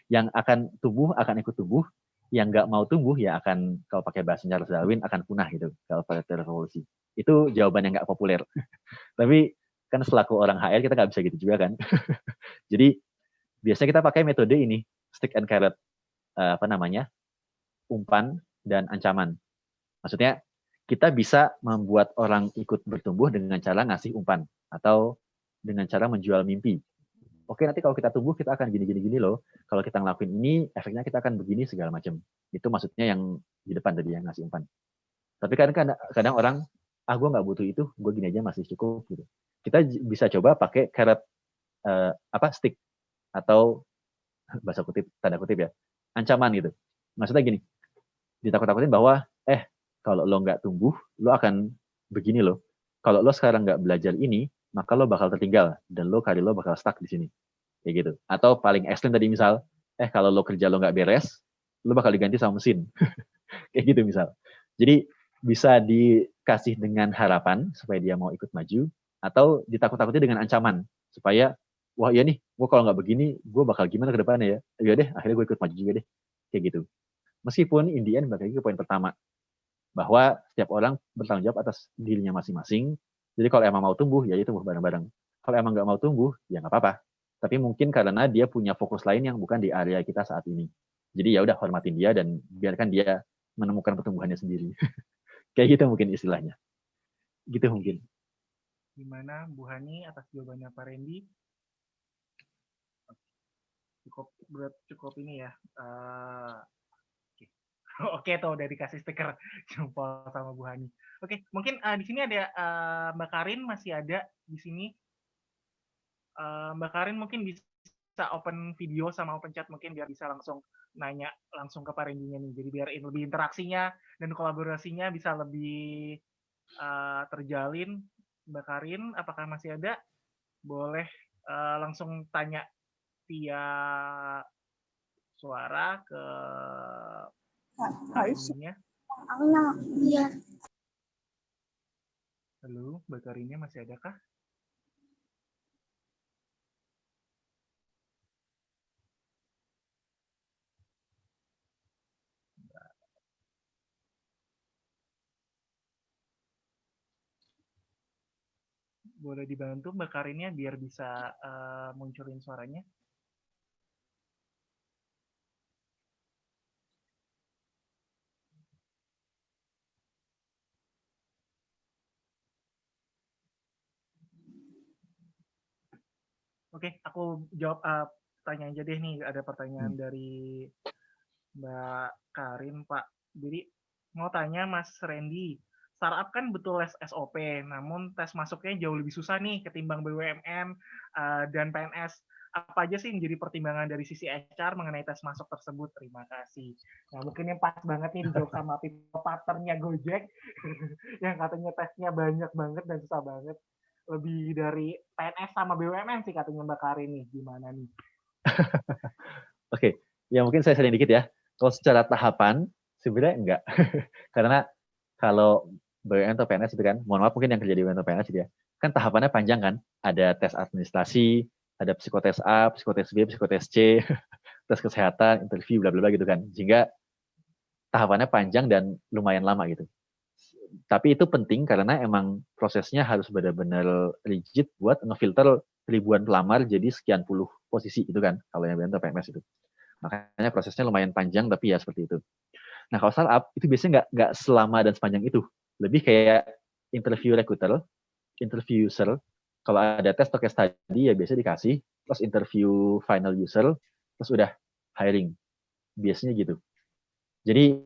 Yang akan tumbuh akan ikut tumbuh, yang nggak mau tumbuh ya akan, kalau pakai bahasa Charles Darwin, akan punah gitu kalau pada revolusi. Itu jawaban yang nggak populer. Tapi kan selaku orang HR kita nggak bisa gitu juga kan. Jadi biasanya kita pakai metode ini, stick and carrot, umpan dan ancaman. Maksudnya kita bisa membuat orang ikut bertumbuh dengan cara ngasih umpan atau dengan cara menjual mimpi. Oke, nanti kalau kita tumbuh kita akan gini loh. Kalau kita ngelakuin ini, efeknya kita akan begini segala macam. Itu maksudnya yang di depan tadi yang ngasih umpan. Tapi kadang orang, gue nggak butuh itu, gue gini aja masih cukup gitu. Kita bisa coba pakai carrot, stick atau bahasa kutip, tanda kutip ya, ancaman gitu. Maksudnya gini, ditakut-takutin bahwa kalau lo nggak tumbuh, lo akan begini loh. Kalau lo sekarang nggak belajar ini, maka lo bakal tertinggal dan karir lo bakal stuck di sini. Kayak gitu. Atau paling ekstrim tadi misal, kalau lo kerja lo nggak beres, lo bakal diganti sama mesin. Kayak gitu misal. Jadi bisa dikasih dengan harapan supaya dia mau ikut maju, atau ditakut-takuti dengan ancaman supaya, wah iya nih, gue kalau nggak begini, gue bakal gimana ke depannya ya. Ya deh, akhirnya gue ikut maju juga deh. Kayak gitu. Meskipun in the end balik lagi ke poin pertama, bahwa setiap orang bertanggung jawab atas dirinya masing-masing. Jadi kalau emang mau tumbuh, ya tumbuh bareng-bareng. Kalau emang nggak mau tumbuh, ya nggak apa-apa. Tapi mungkin karena dia punya fokus lain yang bukan di area kita saat ini. Jadi ya udah hormatin dia dan biarkan dia menemukan pertumbuhannya sendiri. Kayak gitu mungkin istilahnya. Gitu mungkin. Gimana Bu Hani atas jawabannya Pak Randy? Cukup ini ya. Oke tuh udah dikasih stiker jempol sama Bu Hani. Oke, mungkin di sini ada Mbak Karin masih ada di sini. Mbak Karin mungkin bisa open video sama open chat mungkin biar bisa langsung nanya langsung ke Pak Randy-nya nih. Jadi biar lebih interaksinya dan kolaborasinya bisa lebih terjalin. Mbak Karin, apakah masih ada? Boleh langsung tanya via suara ke Karinnya. Halo, Mbak Karinnya masih ada kah? Boleh dibantu Mbak Karinnya biar bisa munculin suaranya. Oke, aku jawab tanya aja deh nih. Ada pertanyaan dari Mbak Karin, Pak. Jadi mau tanya Mas Randy, startup kan betul les SOP, namun tes masuknya jauh lebih susah nih ketimbang BUMN dan PNS. Apa aja sih yang jadi pertimbangan dari sisi HR mengenai tes masuk tersebut? Terima kasih. Nah, mungkin yang pas banget nih dijawab sama people partnernya Gojek, yang katanya tesnya banyak banget dan susah banget. Lebih dari PNS sama BUMN sih katanya Mbak Karin nih. Gimana nih? Oke, ya mungkin saya sharing dikit ya. Kalau secara tahapan, sebenarnya enggak. Karena kalau BUMN atau PNS itu kan, mohon maaf mungkin yang kerja di BUMN atau PNS itu ya, kan tahapannya panjang kan. Ada tes administrasi, ada psikotes A, psikotes B, psikotes C, tes kesehatan, interview, bla bla gitu kan. Sehingga tahapannya panjang dan lumayan lama gitu. Tapi itu penting karena emang prosesnya harus benar-benar rigid buat ngefilter ribuan pelamar jadi sekian puluh posisi itu kan, kalau yang BUMN atau PNS itu. Makanya prosesnya lumayan panjang, tapi ya seperti itu. Nah, kalau startup, itu biasanya nggak selama dan sepanjang itu. Lebih kayak interview recruiter, interview user. Kalau ada tes atau case study, ya biasanya dikasih. Terus interview final user, terus udah hiring. Biasanya gitu. Jadi,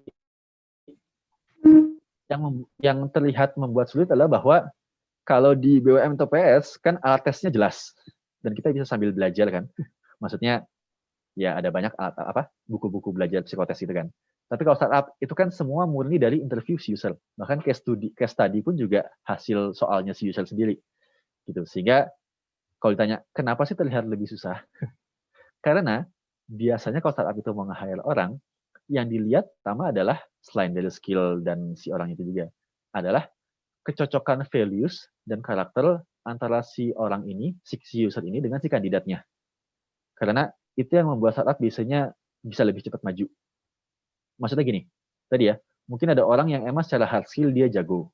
yang terlihat membuat sulit adalah bahwa kalau di BUMN atau PS, kan alat tesnya jelas. dan kita bisa sambil belajar kan. Maksudnya ya ada banyak buku-buku belajar psikotes gitu kan. Tapi kalau startup itu kan semua murni dari interview si user. Bahkan case study pun juga hasil soalnya si user sendiri. Gitu. Sehingga kalau ditanya kenapa sih terlihat lebih susah? Karena biasanya kalau startup itu mau nge-hire orang, yang dilihat pertama adalah selain dari skill dan si orang itu juga adalah kecocokan values dan karakter antara si orang ini, si user ini dengan si kandidatnya. Karena itu yang membuat startup biasanya bisa lebih cepat maju. Maksudnya gini, tadi ya, mungkin ada orang yang emang secara hard skill dia jago.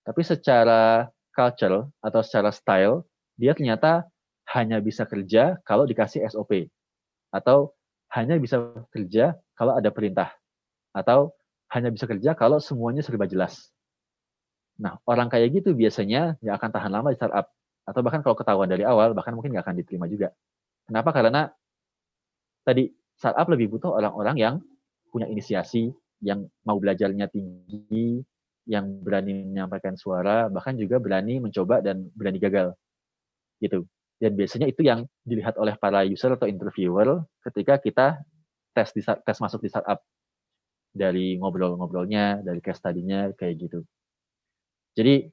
Tapi secara culture atau secara style, dia ternyata hanya bisa kerja kalau dikasih SOP. Atau hanya bisa kerja kalau ada perintah. Atau hanya bisa kerja kalau semuanya serba jelas. Nah, orang kayak gitu biasanya nggak akan tahan lama di startup. Atau bahkan kalau ketahuan dari awal, bahkan mungkin nggak akan diterima juga. Kenapa? Karena tadi startup lebih butuh orang-orang yang punya inisiasi, yang mau belajarnya tinggi, yang berani menyampaikan suara, bahkan juga berani mencoba dan berani gagal. Gitu. Dan biasanya itu yang dilihat oleh para user atau interviewer ketika kita tes masuk di startup. Dari ngobrol-ngobrolnya, dari case study-nya, kayak gitu. Jadi,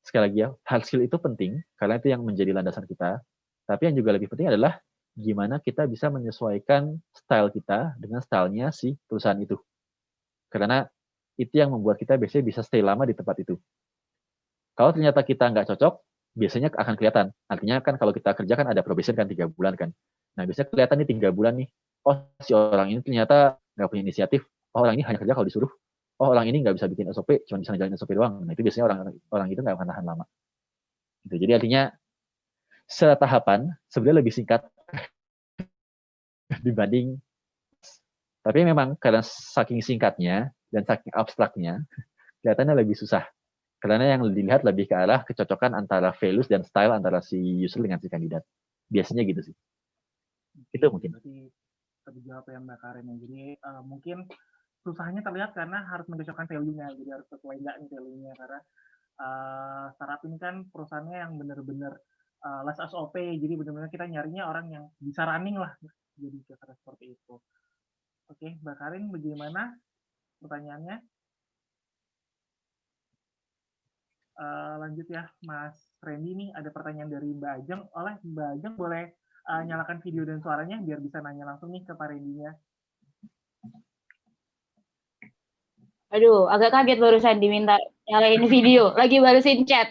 sekali lagi ya, hard skill itu penting, karena itu yang menjadi landasan kita. Tapi yang juga lebih penting adalah gimana kita bisa menyesuaikan style kita dengan stylenya si perusahaan itu. Karena itu yang membuat kita biasanya bisa stay lama di tempat itu. Kalau ternyata kita nggak cocok, biasanya akan kelihatan. Artinya kan kalau kita kerja kan ada probation kan 3 bulan kan. Nah biasanya kelihatan nih 3 bulan nih, oh si orang ini ternyata nggak punya inisiatif, oh orang ini hanya kerja kalau disuruh, oh orang ini nggak bisa bikin SOP, cuma bisa jalan SOP doang. Nah itu biasanya orang itu nggak akan tahan lama. Gitu. Jadi artinya setahapan sebenarnya lebih singkat dibanding, tapi memang karena saking singkatnya dan saking abstraknya, kelihatannya lebih susah. Karena yang dilihat lebih ke arah kecocokan antara values dan style antara si user dengan si kandidat. Biasanya gitu sih. Itu mungkin. Berarti terjawab ya Mbak Karen. Jadi mungkin susahnya terlihat karena harus mencocokkan value-nya. Jadi harus sesuai nggak nih value-nya. Karena startup ini kan perusahaannya yang benar-benar less SOP. Jadi benar-benar kita nyarinya orang yang bisa running lah. Jadi kira-kira seperti itu. Oke, Mbak Karen bagaimana pertanyaannya? Lanjut ya, Mas Randy nih ada pertanyaan dari Mbak Ajeng. Oleh Mbak Ajeng boleh nyalakan video dan suaranya biar bisa nanya langsung nih ke Pak Randy-nya. Aduh, agak kaget barusan diminta nyalain video. Lagi barusin chat.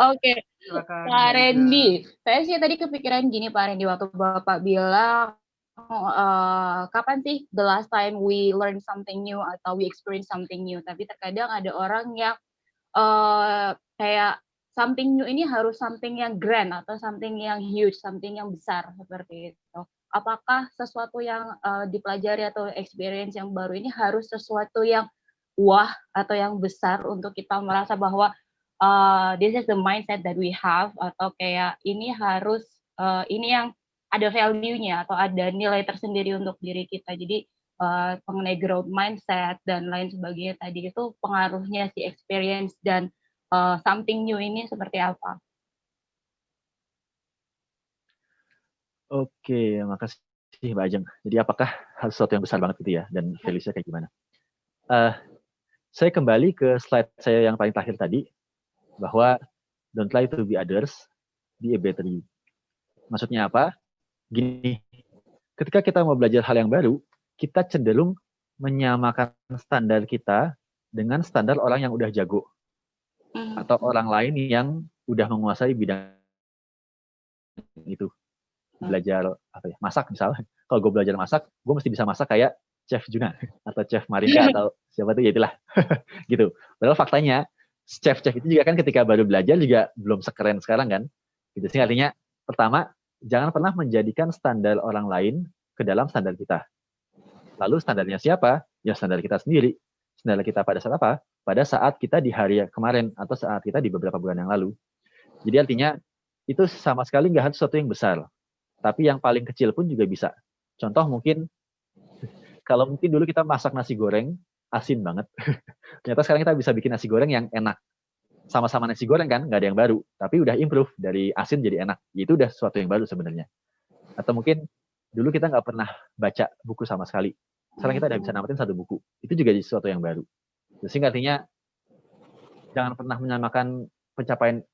Oke, Pak Randy. Saya sih tadi kepikiran gini Pak Randy, waktu Bapak bilang kapan sih the last time we learn something new atau we experience something new. Tapi terkadang ada orang yang kayak something new ini harus something yang grand atau something yang huge, something yang besar seperti itu. Apakah sesuatu yang dipelajari atau experience yang baru ini harus sesuatu yang wah atau yang besar untuk kita merasa bahwa this is the mindset that we have, atau kayak ini harus ini yang ada value-nya atau ada nilai tersendiri untuk diri kita. Jadi mengenai growth mindset dan lain sebagainya tadi itu pengaruhnya si experience dan something new ini seperti apa? Oke, makasih Mbak Ajeng. Jadi apakah harus sesuatu yang besar banget gitu ya, dan value-nya kayak gimana? Saya kembali ke slide saya yang paling terakhir tadi, bahwa don't try to be others, be a better you. Maksudnya apa? Gini, ketika kita mau belajar hal yang baru, kita cenderung menyamakan standar kita dengan standar orang yang udah jago. Atau orang lain yang udah menguasai bidang itu. Belajar masak misalnya. Kalau gue belajar masak, gue mesti bisa masak kayak Chef Juna atau Chef Marinka atau siapa tuh, ya itulah. Gitu. Padahal faktanya chef-chef itu juga kan ketika baru belajar juga belum sekeren sekarang kan. Gitu sih, artinya pertama, jangan pernah menjadikan standar orang lain ke dalam standar kita. Lalu standarnya siapa? Ya standar kita sendiri. Standar kita pada saat apa? Pada saat kita di hari kemarin atau saat kita di beberapa bulan yang lalu. Jadi artinya itu sama sekali nggak harus sesuatu yang besar. Tapi yang paling kecil pun juga bisa. Contoh mungkin, kalau mungkin dulu kita masak nasi goreng, asin banget. Ternyata sekarang kita bisa bikin nasi goreng yang enak. sama-sama nasi goreng kan, nggak ada yang baru, tapi udah improve dari asin jadi enak. Itu udah sesuatu yang baru sebenarnya. Atau mungkin dulu kita nggak pernah baca buku sama sekali. Sekarang kita udah bisa namatin 1 buku. Itu juga jadi sesuatu yang baru. Sehingga artinya jangan pernah menyamakan pencapaian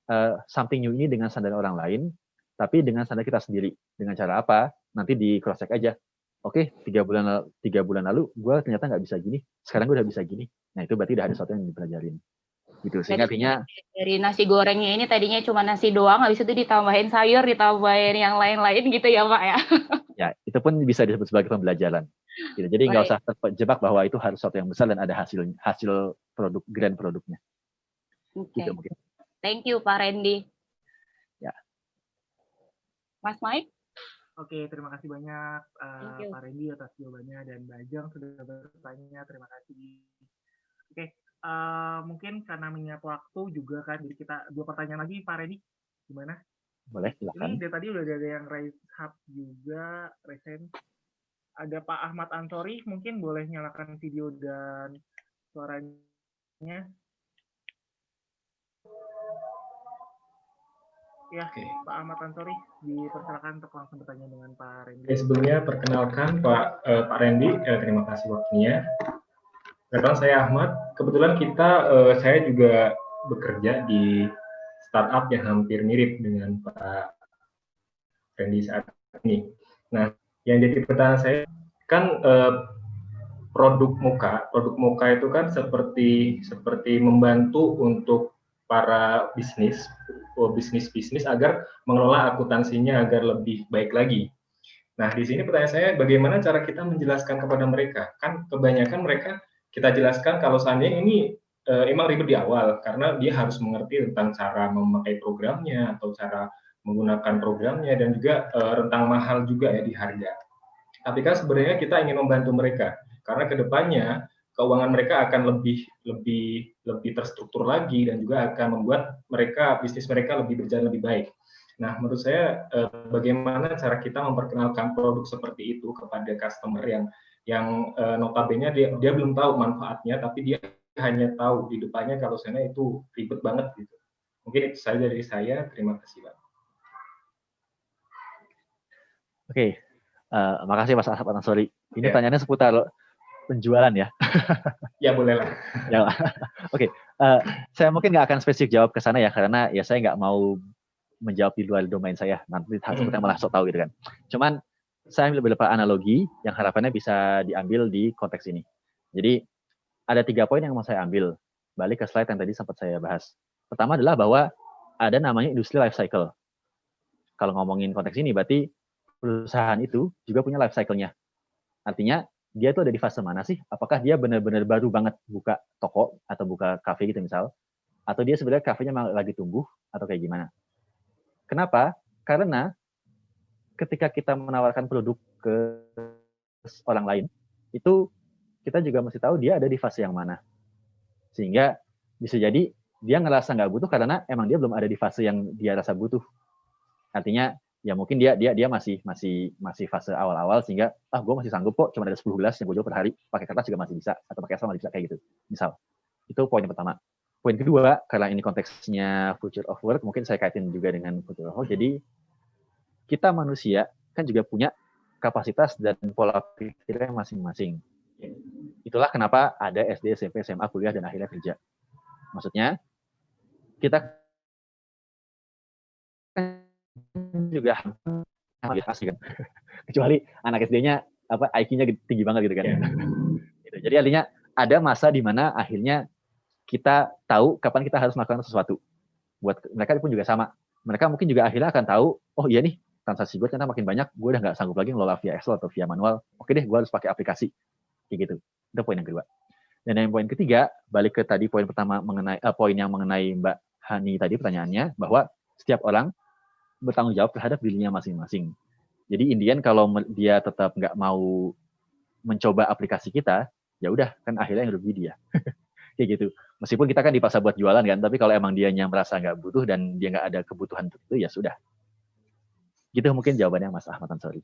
something new ini dengan standar orang lain, tapi dengan standar kita sendiri. Dengan cara apa? Nanti di cross check aja. Oke, 3 bulan lalu gue ternyata nggak bisa gini. Sekarang gue udah bisa gini. Nah itu berarti udah ada sesuatu yang dipelajarin. Gitu. Sehingga artinya dari nasi gorengnya ini tadinya cuma nasi doang, habis itu ditambahin sayur, ditambahin yang lain-lain gitu ya Pak ya? Ya, itu pun bisa disebut sebagai pembelajaran. Gitu. Jadi nggak usah terjebak bahwa itu harus sesuatu yang besar dan ada hasil produk, grand produknya. Oke. Gitu mungkin. Thank you Pak Randy. Ya. Mas Mike? Oke, terima kasih banyak Pak Randy atas jawabannya dan Mbak Ajeng sudah bertanya. Terima kasih. Oke, mungkin karena mengingat waktu juga kan, jadi kita 2 pertanyaan lagi Pak Randy. Gimana? Boleh, silakan. Ini dari tadi udah ada yang raise up juga, recent. Ada Pak Ahmad Ansori, mungkin boleh nyalakan video dan suaranya. Ya, okay. Pak Ahmad Ansori, dipersilakan untuk langsung bertanya dengan Pak Randy. Sebelumnya perkenalkan Pak Randy, terima kasih waktunya. Perkenalkan saya Ahmad. Kebetulan saya juga bekerja di startup yang hampir mirip dengan Pak Randy saat ini. Nah, yang jadi pertanyaan saya kan produk muka itu kan seperti membantu untuk para bisnis agar mengelola akuntansinya agar lebih baik lagi. Nah, di sini pertanyaan saya, bagaimana cara kita menjelaskan kepada mereka? Kan kebanyakan mereka kita jelaskan kalau seandainya ini emang ribet di awal, karena dia harus mengerti tentang cara memakai programnya atau cara menggunakan programnya dan juga rentang mahal juga ya di harga. Tapi kan sebenarnya kita ingin membantu mereka, karena kedepannya keuangan mereka akan lebih terstruktur lagi dan juga akan membuat bisnis mereka lebih berjalan lebih baik. Nah, menurut saya bagaimana cara kita memperkenalkan produk seperti itu kepada customer yang notabene dia belum tahu manfaatnya, tapi dia hanya tahu di depannya kalau sana itu ribet banget gitu. Mungkin itu saja dari saya. Terima kasih, Pak. Oke, makasih Mas Ahmad Ansori. Ini pertanyaannya seputar penjualan ya? Ya, boleh lah. Ya, oke. Saya mungkin nggak akan spesifik jawab ke sana ya, karena ya saya nggak mau menjawab di luar domain saya. Nanti seperti malah sok tahu gitu kan. Cuman saya ambil beberapa analogi yang harapannya bisa diambil di konteks ini. Jadi ada 3 poin yang mau saya ambil. Balik ke slide yang tadi sempat saya bahas. Pertama adalah bahwa ada namanya industri life cycle. Kalau ngomongin konteks ini berarti perusahaan itu juga punya life cycle-nya. Artinya dia itu ada di fase mana sih? Apakah dia benar-benar baru banget buka toko atau buka kafe gitu misal? Atau dia sebenarnya kafenya lagi tumbuh atau kayak gimana? Kenapa? Karena ketika kita menawarkan produk ke orang lain, itu kita juga mesti tahu dia ada di fase yang mana. Sehingga bisa jadi dia ngerasa nggak butuh karena emang dia belum ada di fase yang dia rasa butuh. Artinya ya mungkin dia masih fase awal-awal sehingga gue masih sanggup kok cuma ada 10 gelas yang gue jual per hari, pakai kertas juga masih bisa atau pakai asal masih bisa kayak gitu. Misal. Itu poin yang pertama. Poin kedua, karena ini konteksnya future of work, mungkin saya kaitin juga dengan future of work. Jadi kita manusia kan juga punya kapasitas dan pola pikirnya masing-masing. Itulah kenapa ada SD, SMP, SMA, kuliah dan akhirnya kerja. Maksudnya kita juga asli kan. Kecuali anak SD-nya IQ-nya tinggi banget gitu kan. Gitu. Jadi artinya ada masa di mana akhirnya kita tahu kapan kita harus melakukan sesuatu. Buat mereka pun juga sama. Mereka mungkin juga akhirnya akan tahu, oh iya nih, transaksi gue ternyata makin banyak, gue udah nggak sanggup lagi ngelola via Excel atau via manual. Oke deh, gue harus pakai aplikasi. Kayak gitu. Itu poin yang kedua. Dan yang poin ketiga, balik ke tadi poin pertama poin yang mengenai Mbak Hani tadi pertanyaannya, bahwa setiap orang bertanggung jawab terhadap dirinya masing-masing. Jadi Indian kalau dia tetap nggak mau mencoba aplikasi kita, ya udah kan akhirnya yang rugi dia. Kayak gitu. Meskipun kita kan dipaksa buat jualan kan, tapi kalau emang dianya merasa nggak butuh dan dia nggak ada kebutuhan untuk itu, ya sudah. Gitu mungkin jawabannya Mas Ahmad Ansori.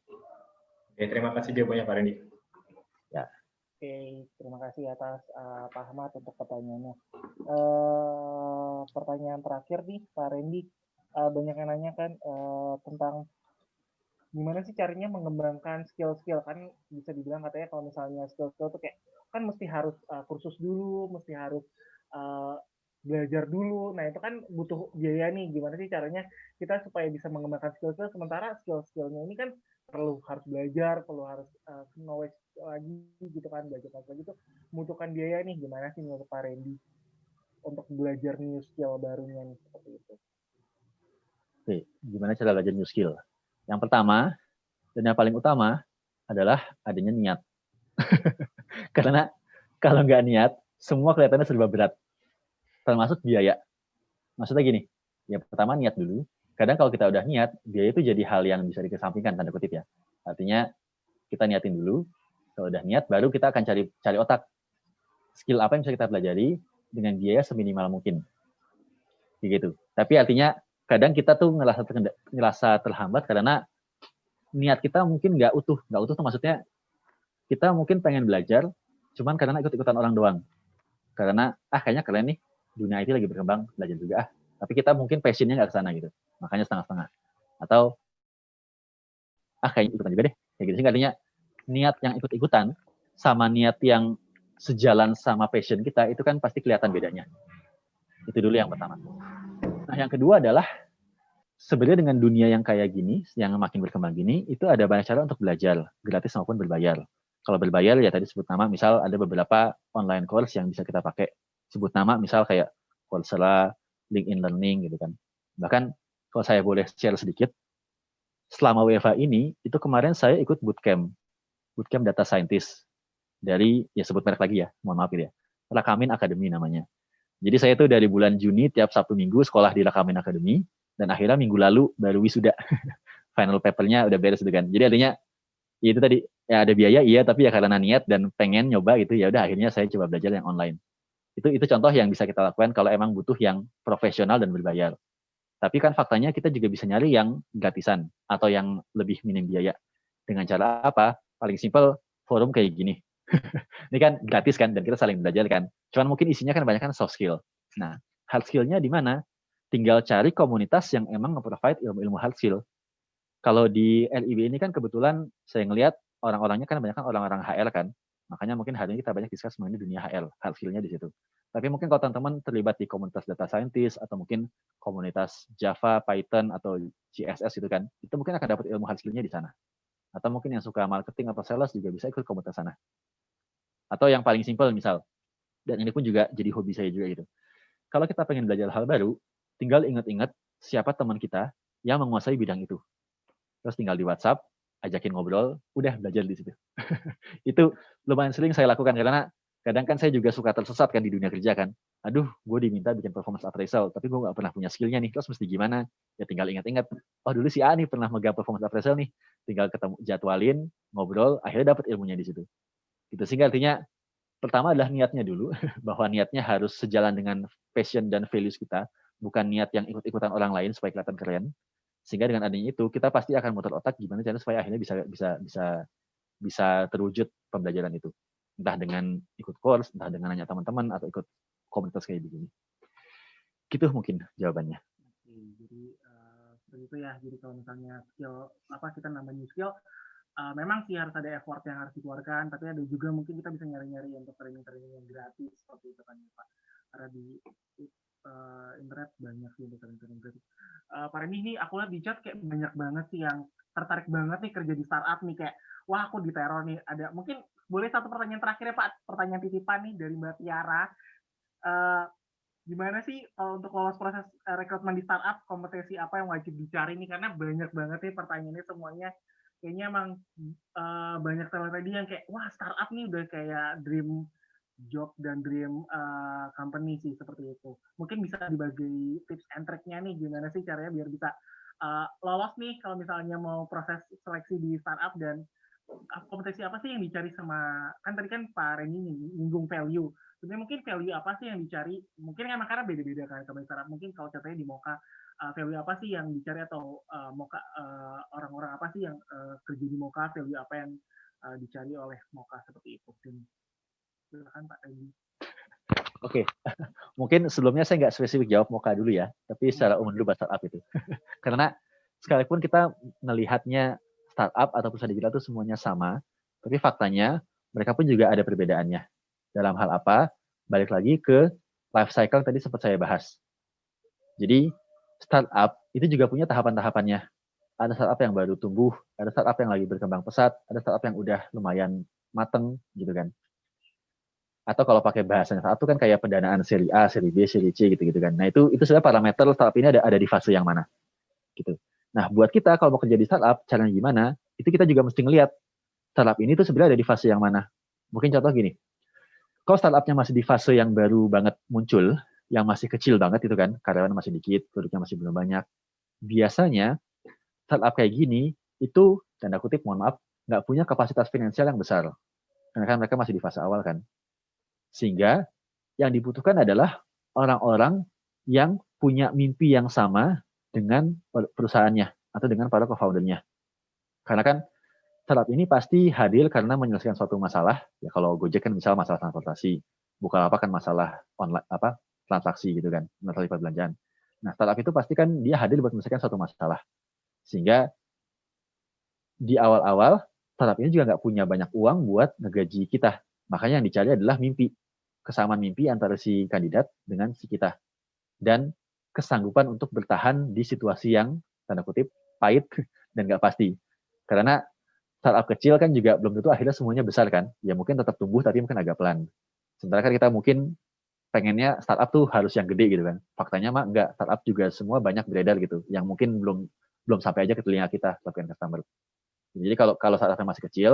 Oke, terima kasih jawabannya Pak Randy. Ya. Oke, terima kasih atas Pak Ahmad untuk pertanyaannya. pertanyaan terakhir nih Pak Randy, banyak yang nanya kan tentang gimana sih caranya mengembangkan skill-skill, kan bisa dibilang katanya kalau misalnya skill-skill tuh kayak kan mesti harus kursus dulu, mesti harus belajar dulu. Nah, itu kan butuh biaya nih. Gimana sih caranya kita supaya bisa mengembangkan skill-skill, sementara skill-skillnya ini kan harus belajar, perlu harus knowledge lagi gitu kan, belajar lagi itu membutuhkan biaya nih. Gimana sih menurut Pak Randy untuk belajar new skill barunya nih seperti itu? Oke, gimana cara belajar new skill? Yang pertama dan yang paling utama adalah adanya niat. Karena kalau nggak niat, semua kelihatannya serba berat, termasuk biaya. Maksudnya gini, yang pertama niat dulu. Kadang kalau kita udah niat, biaya itu jadi hal yang bisa dikesampingkan, tanda kutip ya. Artinya kita niatin dulu, kalau udah niat, baru kita akan cari otak. Skill apa yang bisa kita pelajari dengan biaya seminimal mungkin. Gitu. Tapi artinya kadang kita tuh ngerasa terhambat karena niat kita mungkin nggak utuh. Nggak utuh tuh maksudnya kita mungkin pengen belajar, cuman karena ikut-ikutan orang doang. Karena kayaknya keren nih, dunia IT lagi berkembang, belajar juga Tapi kita mungkin passionnya nggak ke sana gitu. Makanya setengah-setengah. Atau kayaknya ikutan juga deh. Kayak gitu sih, artinya niat yang ikut-ikutan sama niat yang sejalan sama passion kita itu kan pasti kelihatan bedanya. Itu dulu yang pertama. Nah, yang kedua adalah sebenarnya dengan dunia yang kayak gini, yang makin berkembang gini, itu ada banyak cara untuk belajar, gratis maupun berbayar. Kalau berbayar ya tadi sebut nama, misal ada beberapa online course yang bisa kita pakai. Sebut nama misal kayak Coursera, LinkedIn Learning gitu kan. Bahkan kalau saya boleh share sedikit, selama WFH ini, itu kemarin saya ikut bootcamp data scientist dari, ya sebut merek lagi ya, mohon maaf ya, Rakamin Academy namanya. Jadi saya tuh dari bulan Juni tiap Sabtu Minggu sekolah di Rakamin Academy, dan akhirnya minggu lalu baru wisuda. Final papernya udah beres gitu kan. Jadi artinya, ya itu tadi, ya ada biaya iya, tapi ya karena niat dan pengen nyoba gitu, ya udah akhirnya saya coba belajar yang online. Itu contoh yang bisa kita lakukan kalau emang butuh yang profesional dan berbayar. Tapi kan faktanya kita juga bisa nyari yang gratisan atau yang lebih minim biaya. Dengan cara apa? Paling simpel, forum kayak gini. Ini kan gratis kan, dan kita saling belajar kan. Cuman mungkin isinya kan banyak kan soft skill. Nah, hard skill-nya di mana? Tinggal cari komunitas yang emang nge-provide ilmu-ilmu hard skill. Kalau di LIB ini kan kebetulan saya ngelihat orang-orangnya kan banyak kan orang-orang HR kan. Makanya mungkin hari ini kita banyak discuss mengenai dunia HR, hard skill-nya di situ. Tapi mungkin kalau teman-teman terlibat di komunitas data scientist atau mungkin komunitas Java, Python atau CSS gitu kan, itu mungkin akan dapat ilmu hard skill-nya di sana. Atau mungkin yang suka marketing atau sales juga bisa ikut komunitas sana. Atau yang paling simpel misal, dan ini pun juga jadi hobi saya juga gitu. Kalau kita pengen belajar hal baru, tinggal ingat-ingat siapa teman kita yang menguasai bidang itu. Terus tinggal di WhatsApp, ajakin ngobrol, udah belajar di situ. Itu lumayan sering saya lakukan karena kadang kan saya juga suka tersesat kan di dunia kerja kan. Aduh, gue diminta bikin performance appraisal, tapi gue nggak pernah punya skillnya nih. Terus mesti gimana? Ya tinggal ingat-ingat. Oh dulu si A nih pernah megang performance appraisal nih. Tinggal ketemu, jadwalin, ngobrol, akhirnya dapat ilmunya di situ. Gitu sih artinya pertama adalah niatnya dulu, bahwa niatnya harus sejalan dengan passion dan values kita, bukan niat yang ikut-ikutan orang lain supaya kelihatan keren. Sehingga dengan adanya itu kita pasti akan muter otak gimana caranya supaya akhirnya bisa terwujud pembelajaran itu. Entah dengan ikut course, entah dengan nanya teman-teman atau ikut komunitas kayak begini. Gitu mungkin jawabannya. Oke, jadi seperti itu ya. Jadi kalau misalnya skill kita nambah new skill, memang sih harus ada effort yang harus dikeluarkan, tapi ada juga mungkin kita bisa nyari-nyari untuk training-training yang gratis seperti itu kan ya Pak. Karena di internet banyak sih untuk training-training gratis. Pak Reni, ini aku lihat di chat kayak banyak banget sih yang tertarik banget nih kerja di startup nih, kayak wah aku diteror nih. Ada mungkin boleh satu pertanyaan terakhir ya Pak, pertanyaan titipan nih dari Mbak Tiara. Gimana sih untuk lolos proses rekrutmen di startup, kompetensi apa yang wajib dicari nih, karena banyak banget nih pertanyaannya semuanya. Kayaknya emang banyak talent tadi yang kayak wah startup nih udah kayak dream job dan dream company sih seperti itu. Mungkin bisa dibagi tips and trick-nya nih gimana sih caranya biar bisa lolos nih kalau misalnya mau proses seleksi di startup, dan kompetensi apa sih yang dicari sama, kan tadi kan Pak Reni nyinggung value. Sebenarnya mungkin value apa sih yang dicari? Mungkin emang karena beda-beda kan company startup. Mungkin kalau contohnya di Moka, value apa sih yang dicari, atau Moka orang-orang apa sih yang kerja di Moka, value apa yang dicari oleh Moka seperti itu. Silakan Pak Reni. Oke, mungkin sebelumnya saya nggak spesifik jawab Moka dulu ya, tapi secara umum dulu bahas startup itu. Karena sekalipun kita melihatnya startup atau perusahaan digital itu semuanya sama, tapi faktanya mereka pun juga ada perbedaannya. Dalam hal apa? Balik lagi ke life cycle tadi sempat saya bahas. Jadi startup itu juga punya tahapan-tahapannya. Ada startup yang baru tumbuh, ada startup yang lagi berkembang pesat, ada startup yang udah lumayan mateng gitu kan. Atau kalau pakai bahasanya startup itu kan kayak pendanaan seri A, seri B, seri C gitu-gitu kan. Nah itu sebenarnya parameter startup ini ada di fase yang mana gitu. Nah buat kita kalau mau kerja di startup, caranya gimana? Itu kita juga mesti ngelihat startup ini tuh sebenarnya ada di fase yang mana. Mungkin contoh gini, kalau startupnya masih di fase yang baru banget muncul, yang masih kecil banget itu kan, karyawan masih dikit, produknya masih belum banyak, biasanya startup kayak gini itu tanda kutip mohon maaf nggak punya kapasitas finansial yang besar karena kan mereka masih di fase awal kan, sehingga yang dibutuhkan adalah orang-orang yang punya mimpi yang sama dengan perusahaannya atau dengan para co-foundernya. Karena kan startup ini pasti hadir karena menyelesaikan suatu masalah. Ya kalau Gojek kan misal masalah transportasi, Bukalapak kan masalah online transaksi gitu kan, transaksi perbelanjaan. Nah startup itu pasti kan dia hadir buat menyelesaikan suatu masalah. Sehingga di awal-awal startup ini juga nggak punya banyak uang buat ngegaji kita. Makanya yang dicari adalah mimpi. Kesamaan mimpi antara si kandidat dengan si kita. Dan kesanggupan untuk bertahan di situasi yang tanda kutip pahit dan nggak pasti. Karena startup kecil kan juga belum tentu akhirnya semuanya besar kan. Ya mungkin tetap tumbuh tapi mungkin agak pelan. Sementara kan kita mungkin pengennya startup tuh harus yang gede gitu kan. Faktanya mah enggak, startup juga semua banyak beredar gitu. Yang mungkin belum sampai aja ke telinga kita sebagai customer. Jadi kalau startupnya masih kecil,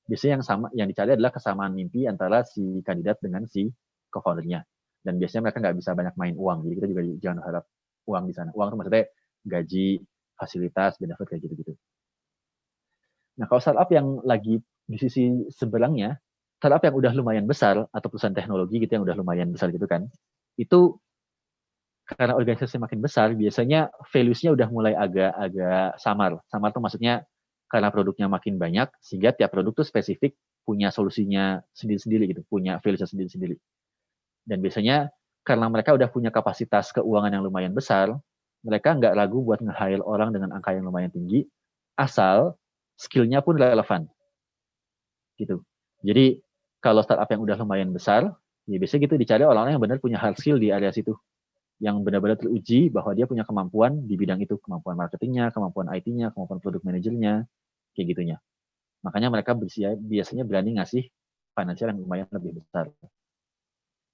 biasanya yang dicari adalah kesamaan mimpi antara si kandidat dengan si co-foundernya. Dan biasanya mereka nggak bisa banyak main uang. Jadi kita juga jangan harap uang di sana. Uang itu maksudnya gaji, fasilitas, benefit kayak gitu-gitu. Nah, kalau startup yang lagi di sisi seberangnya, startup yang udah lumayan besar atau perusahaan teknologi gitu yang udah lumayan besar gitu kan, itu karena organisasi makin besar, biasanya values-nya udah mulai agak samar. Samar tuh maksudnya karena produknya makin banyak, sehingga tiap produk tuh spesifik punya solusinya sendiri-sendiri gitu, punya values-nya sendiri-sendiri. Dan biasanya karena mereka udah punya kapasitas keuangan yang lumayan besar, mereka nggak ragu buat nge-hire orang dengan angka yang lumayan tinggi, asal skill-nya pun relevan. Gitu. Jadi kalau startup yang udah lumayan besar, ya biasanya gitu dicari orang-orang yang benar punya hard skill di area situ. Yang benar-benar teruji bahwa dia punya kemampuan di bidang itu, kemampuan marketingnya, kemampuan IT-nya, kemampuan product manajernya, kayak gitunya. Makanya mereka biasanya berani ngasih finansial yang lumayan lebih besar.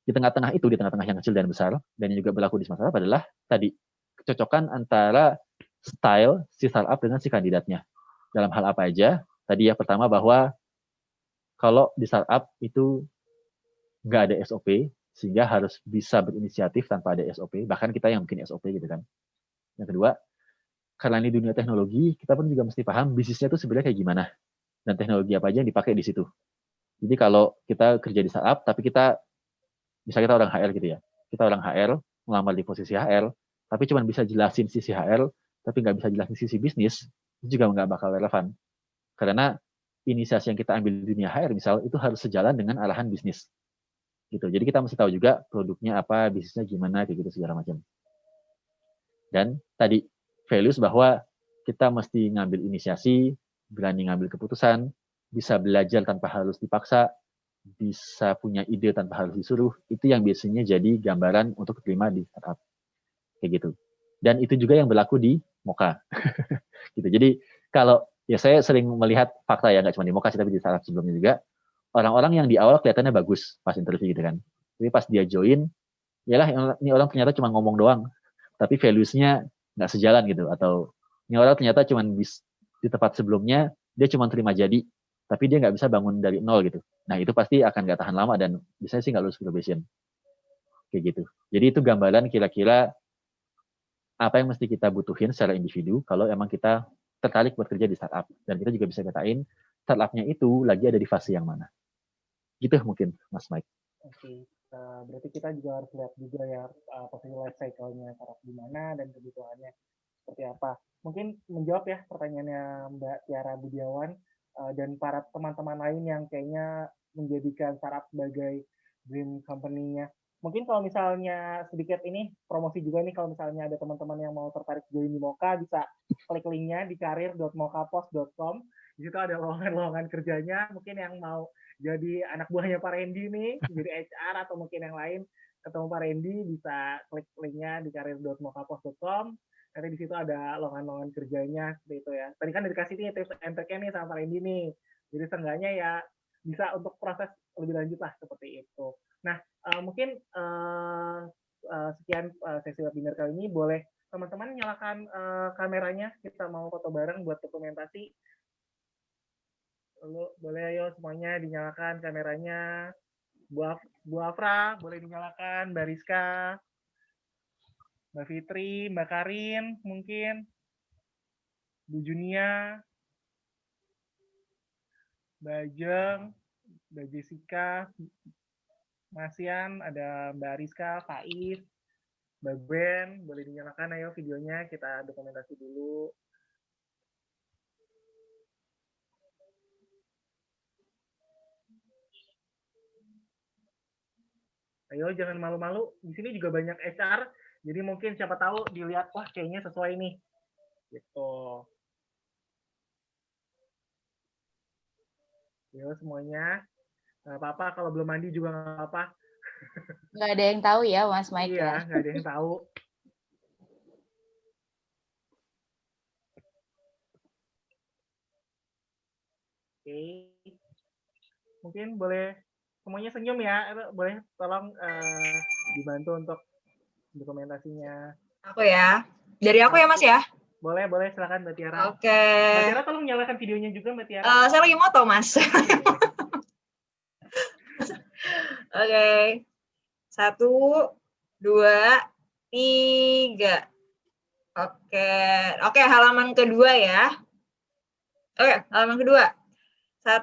Di tengah-tengah itu, di tengah-tengah yang kecil dan besar, dan yang juga berlaku di startup adalah tadi, kecocokan antara style si startup dengan si kandidatnya. Dalam hal apa aja? Tadi ya pertama bahwa kalau di startup itu nggak ada SOP, sehingga harus bisa berinisiatif tanpa ada SOP, bahkan kita yang bikin SOP gitu kan. Yang kedua, karena ini dunia teknologi, kita pun juga mesti paham bisnisnya itu sebenarnya kayak gimana, dan teknologi apa aja yang dipakai di situ. Jadi kalau kita kerja di startup, tapi misalnya kita orang HR gitu ya, kita orang HR, melamar di posisi HR, tapi cuma bisa jelasin sisi HR, tapi nggak bisa jelasin sisi bisnis, itu juga nggak bakal relevan. Karena inisiasi yang kita ambil di dunia HR misal, itu harus sejalan dengan arahan bisnis. Gitu. Jadi kita mesti tahu juga produknya apa, bisnisnya gimana, kayak gitu segala macam. Dan tadi values bahwa kita mesti ngambil inisiasi, berani ngambil keputusan, bisa belajar tanpa harus dipaksa, bisa punya ide tanpa harus disuruh, itu yang biasanya jadi gambaran untuk diterima di startup. Kayak gitu. Dan itu juga yang berlaku di Moka. Gitu. Jadi kalau ya saya sering melihat fakta ya, nggak cuma di Moka sih, tapi di startup sebelumnya juga, orang-orang yang di awal kelihatannya bagus pas interview gitu kan. Tapi pas dia join, yalah ini orang ternyata cuma ngomong doang, tapi values-nya nggak sejalan gitu. Atau ini orang ternyata cuma di tempat sebelumnya, dia cuma terima jadi, tapi dia nggak bisa bangun dari nol gitu. Nah itu pasti akan nggak tahan lama dan biasanya sih nggak lulus probation. Kayak gitu. Jadi itu gambaran kira-kira apa yang mesti kita butuhin secara individu kalau emang kita tertarik buat kerja di startup. Dan kita juga bisa katain startupnya itu lagi ada di fase yang mana. Gitu mungkin Mas Mike. Oke, berarti kita juga harus lihat juga ya posisi life cycle-nya startup di mana dan kebutuhannya seperti apa. Mungkin menjawab ya pertanyaannya Mbak Tiara Budiawan dan para teman-teman lain yang kayaknya menjadikan startup sebagai dream company-nya. mungkin kalau misalnya sedikit ini promosi juga nih, kalau misalnya ada teman-teman yang mau tertarik join di Moka, bisa klik linknya di karir.mokapost.com. Di situ ada lowongan-lowongan kerjanya, mungkin yang mau jadi anak buahnya Pak Randy nih, jadi HR atau mungkin yang lain, ketemu Pak Randy, bisa klik linknya di karir.mokapost.com. Nanti di situ ada lowongan-lowongan kerjanya seperti itu ya. Tadi kan dikasih nih tips and trick-nya nih sama Pak Randy nih. Jadi seenggaknya ya bisa untuk proses lebih lanjut lah seperti itu. Nah, mungkin sekian sesi webinar kali ini. Boleh teman-teman nyalakan kameranya, kita mau foto bareng buat dokumentasi. Lalu boleh ayo semuanya dinyalakan kameranya. Bu Afra boleh dinyalakan, Mbak Rizka, Mbak Fitri, Mbak Karin mungkin, Bu Junia, Mbak Ajeng, Mbak Jessica, Mas Yan, ada Mbak Rizka, Faiz, Mbak Gwen, boleh dinyalakan ayo videonya, kita dokumentasi dulu. Ayo jangan malu-malu, di sini juga banyak HR, jadi mungkin siapa tahu dilihat, wah kayaknya sesuai nih. Gitu. Ayo semuanya, nggak apa-apa, kalau belum mandi juga nggak apa-apa. Nggak ada yang tahu ya, Mas Mike Iya, ya. nggak ada yang tahu. Oke, mungkin boleh semuanya senyum ya, boleh tolong dibantu untuk dokumentasinya. Aku ya, dari aku ya Mas ya. Boleh, silakan Mbak Tiara. Oke. Mbak Tiara tolong nyalakan videonya juga Mbak Tiara. Saya lagi moto Mas. Oke. 1, 2, 3. Oke, halaman kedua ya. Oke, halaman kedua. 1,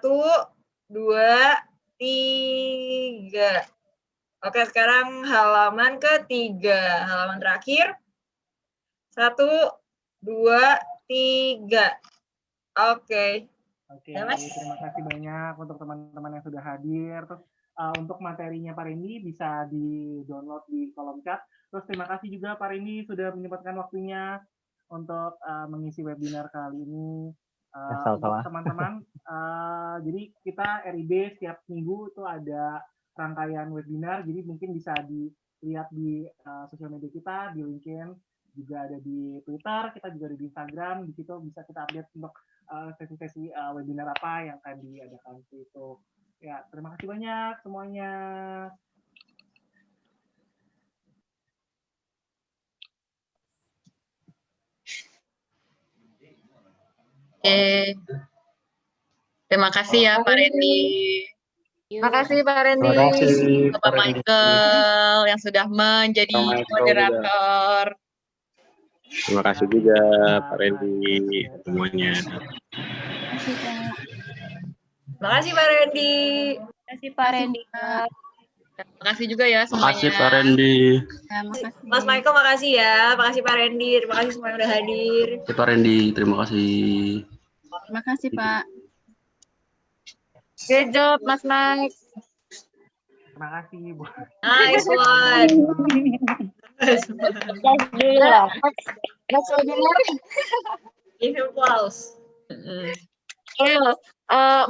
2, 3. Oke, sekarang halaman ketiga. Halaman terakhir. 1, 2, 3. Oke. Ya, terima kasih banyak untuk teman-teman yang sudah hadir. Terus untuk materinya Pak Randy bisa di-download di kolom chat. Terus terima kasih juga Pak Randy sudah menyempatkan waktunya untuk mengisi webinar kali ini. Untuk teman-teman, jadi kita RIB setiap minggu itu ada rangkaian webinar, jadi mungkin bisa dilihat di sosial media kita, di LinkedIn, juga ada di Twitter, kita juga ada di Instagram, di situ bisa kita update untuk sesi-sesi webinar apa yang akan diadakan itu. Ya, terima kasih banyak semuanya. Oke. Terima kasih ya Pak Randy. Terima kasih Pak Randy. Terima kasih Bapak Michael yang sudah menjadi moderator. Terima kasih juga Pak Randy semuanya. Terima kasih Pak Randy. Terima kasih Pak Randy. Terima kasih juga ya semuanya. Terima kasih Pak Randy. Mas Michael makasih ya. Terima kasih Pak Randy. Terima kasih semua yang udah hadir. Pak Randy, terima kasih. Terima kasih Pak. Good job Mas Mike. Terima kasih Bu. Nice one. Next webinar. Give him applause.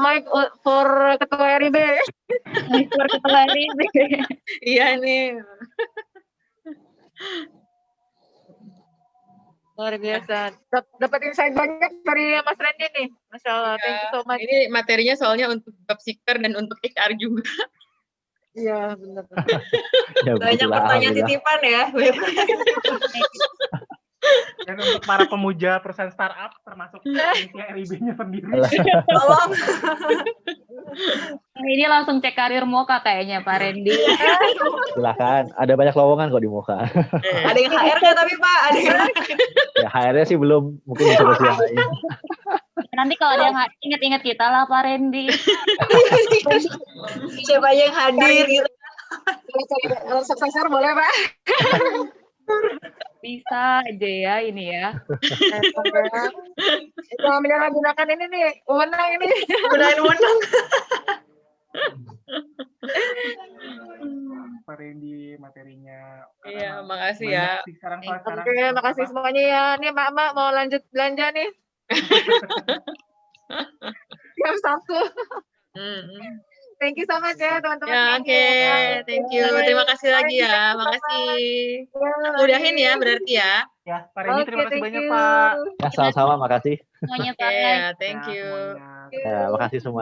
Mike for Ketua RIB. Mike for Ketua RIB. Iya nih. Luar biasa. Dapat insight banyak dari Mas Randy nih. Masya Allah, thank you so much. Ini materinya soalnya untuk job seeker dan untuk HR juga. Iya, benar. Ya, Banyak pertanyaan titipan ya. Dan untuk para pemuja perusahaan startup, termasuk RIB-nya sendiri. Tolong. Ini langsung cek karir Moka kayaknya Pak Randy. Silakan, ada banyak lowongan kok di Moka. Ada yang HR nggak tapi Pak? Ada yang Ya HR-nya sih belum, mungkin coba yang lain. Nanti kalau ada yang ingat-ingat kita lah Pak Randy. siapa yang hadir gitu. Kalau suksesor boleh Pak? Bisa aja ya ini ya. Itu menyalahgunakan ini nih, wewenang ini. Gunain wewenang. Pak Randy materinya. Iya, Karena makasih banyak ya. sih sekarang Thank Pak, sekarang Oke, makasih apa, semuanya ya. Nih Mak mau lanjut belanja nih. Tiap Sabtu. Mm-mm. Thank you so much ya teman-teman. Ya, Thank oke. you. Thank you. Terima kasih lagi ya. Makasih. Aku udahin ya berarti ya. ya Pak Randy, terima Oke, kasih thank banyak you. Pak. Ya, sama-sama, makasih. Semuanya Oke, Pak. thank Ya, you. semuanya. Ya, makasih semua.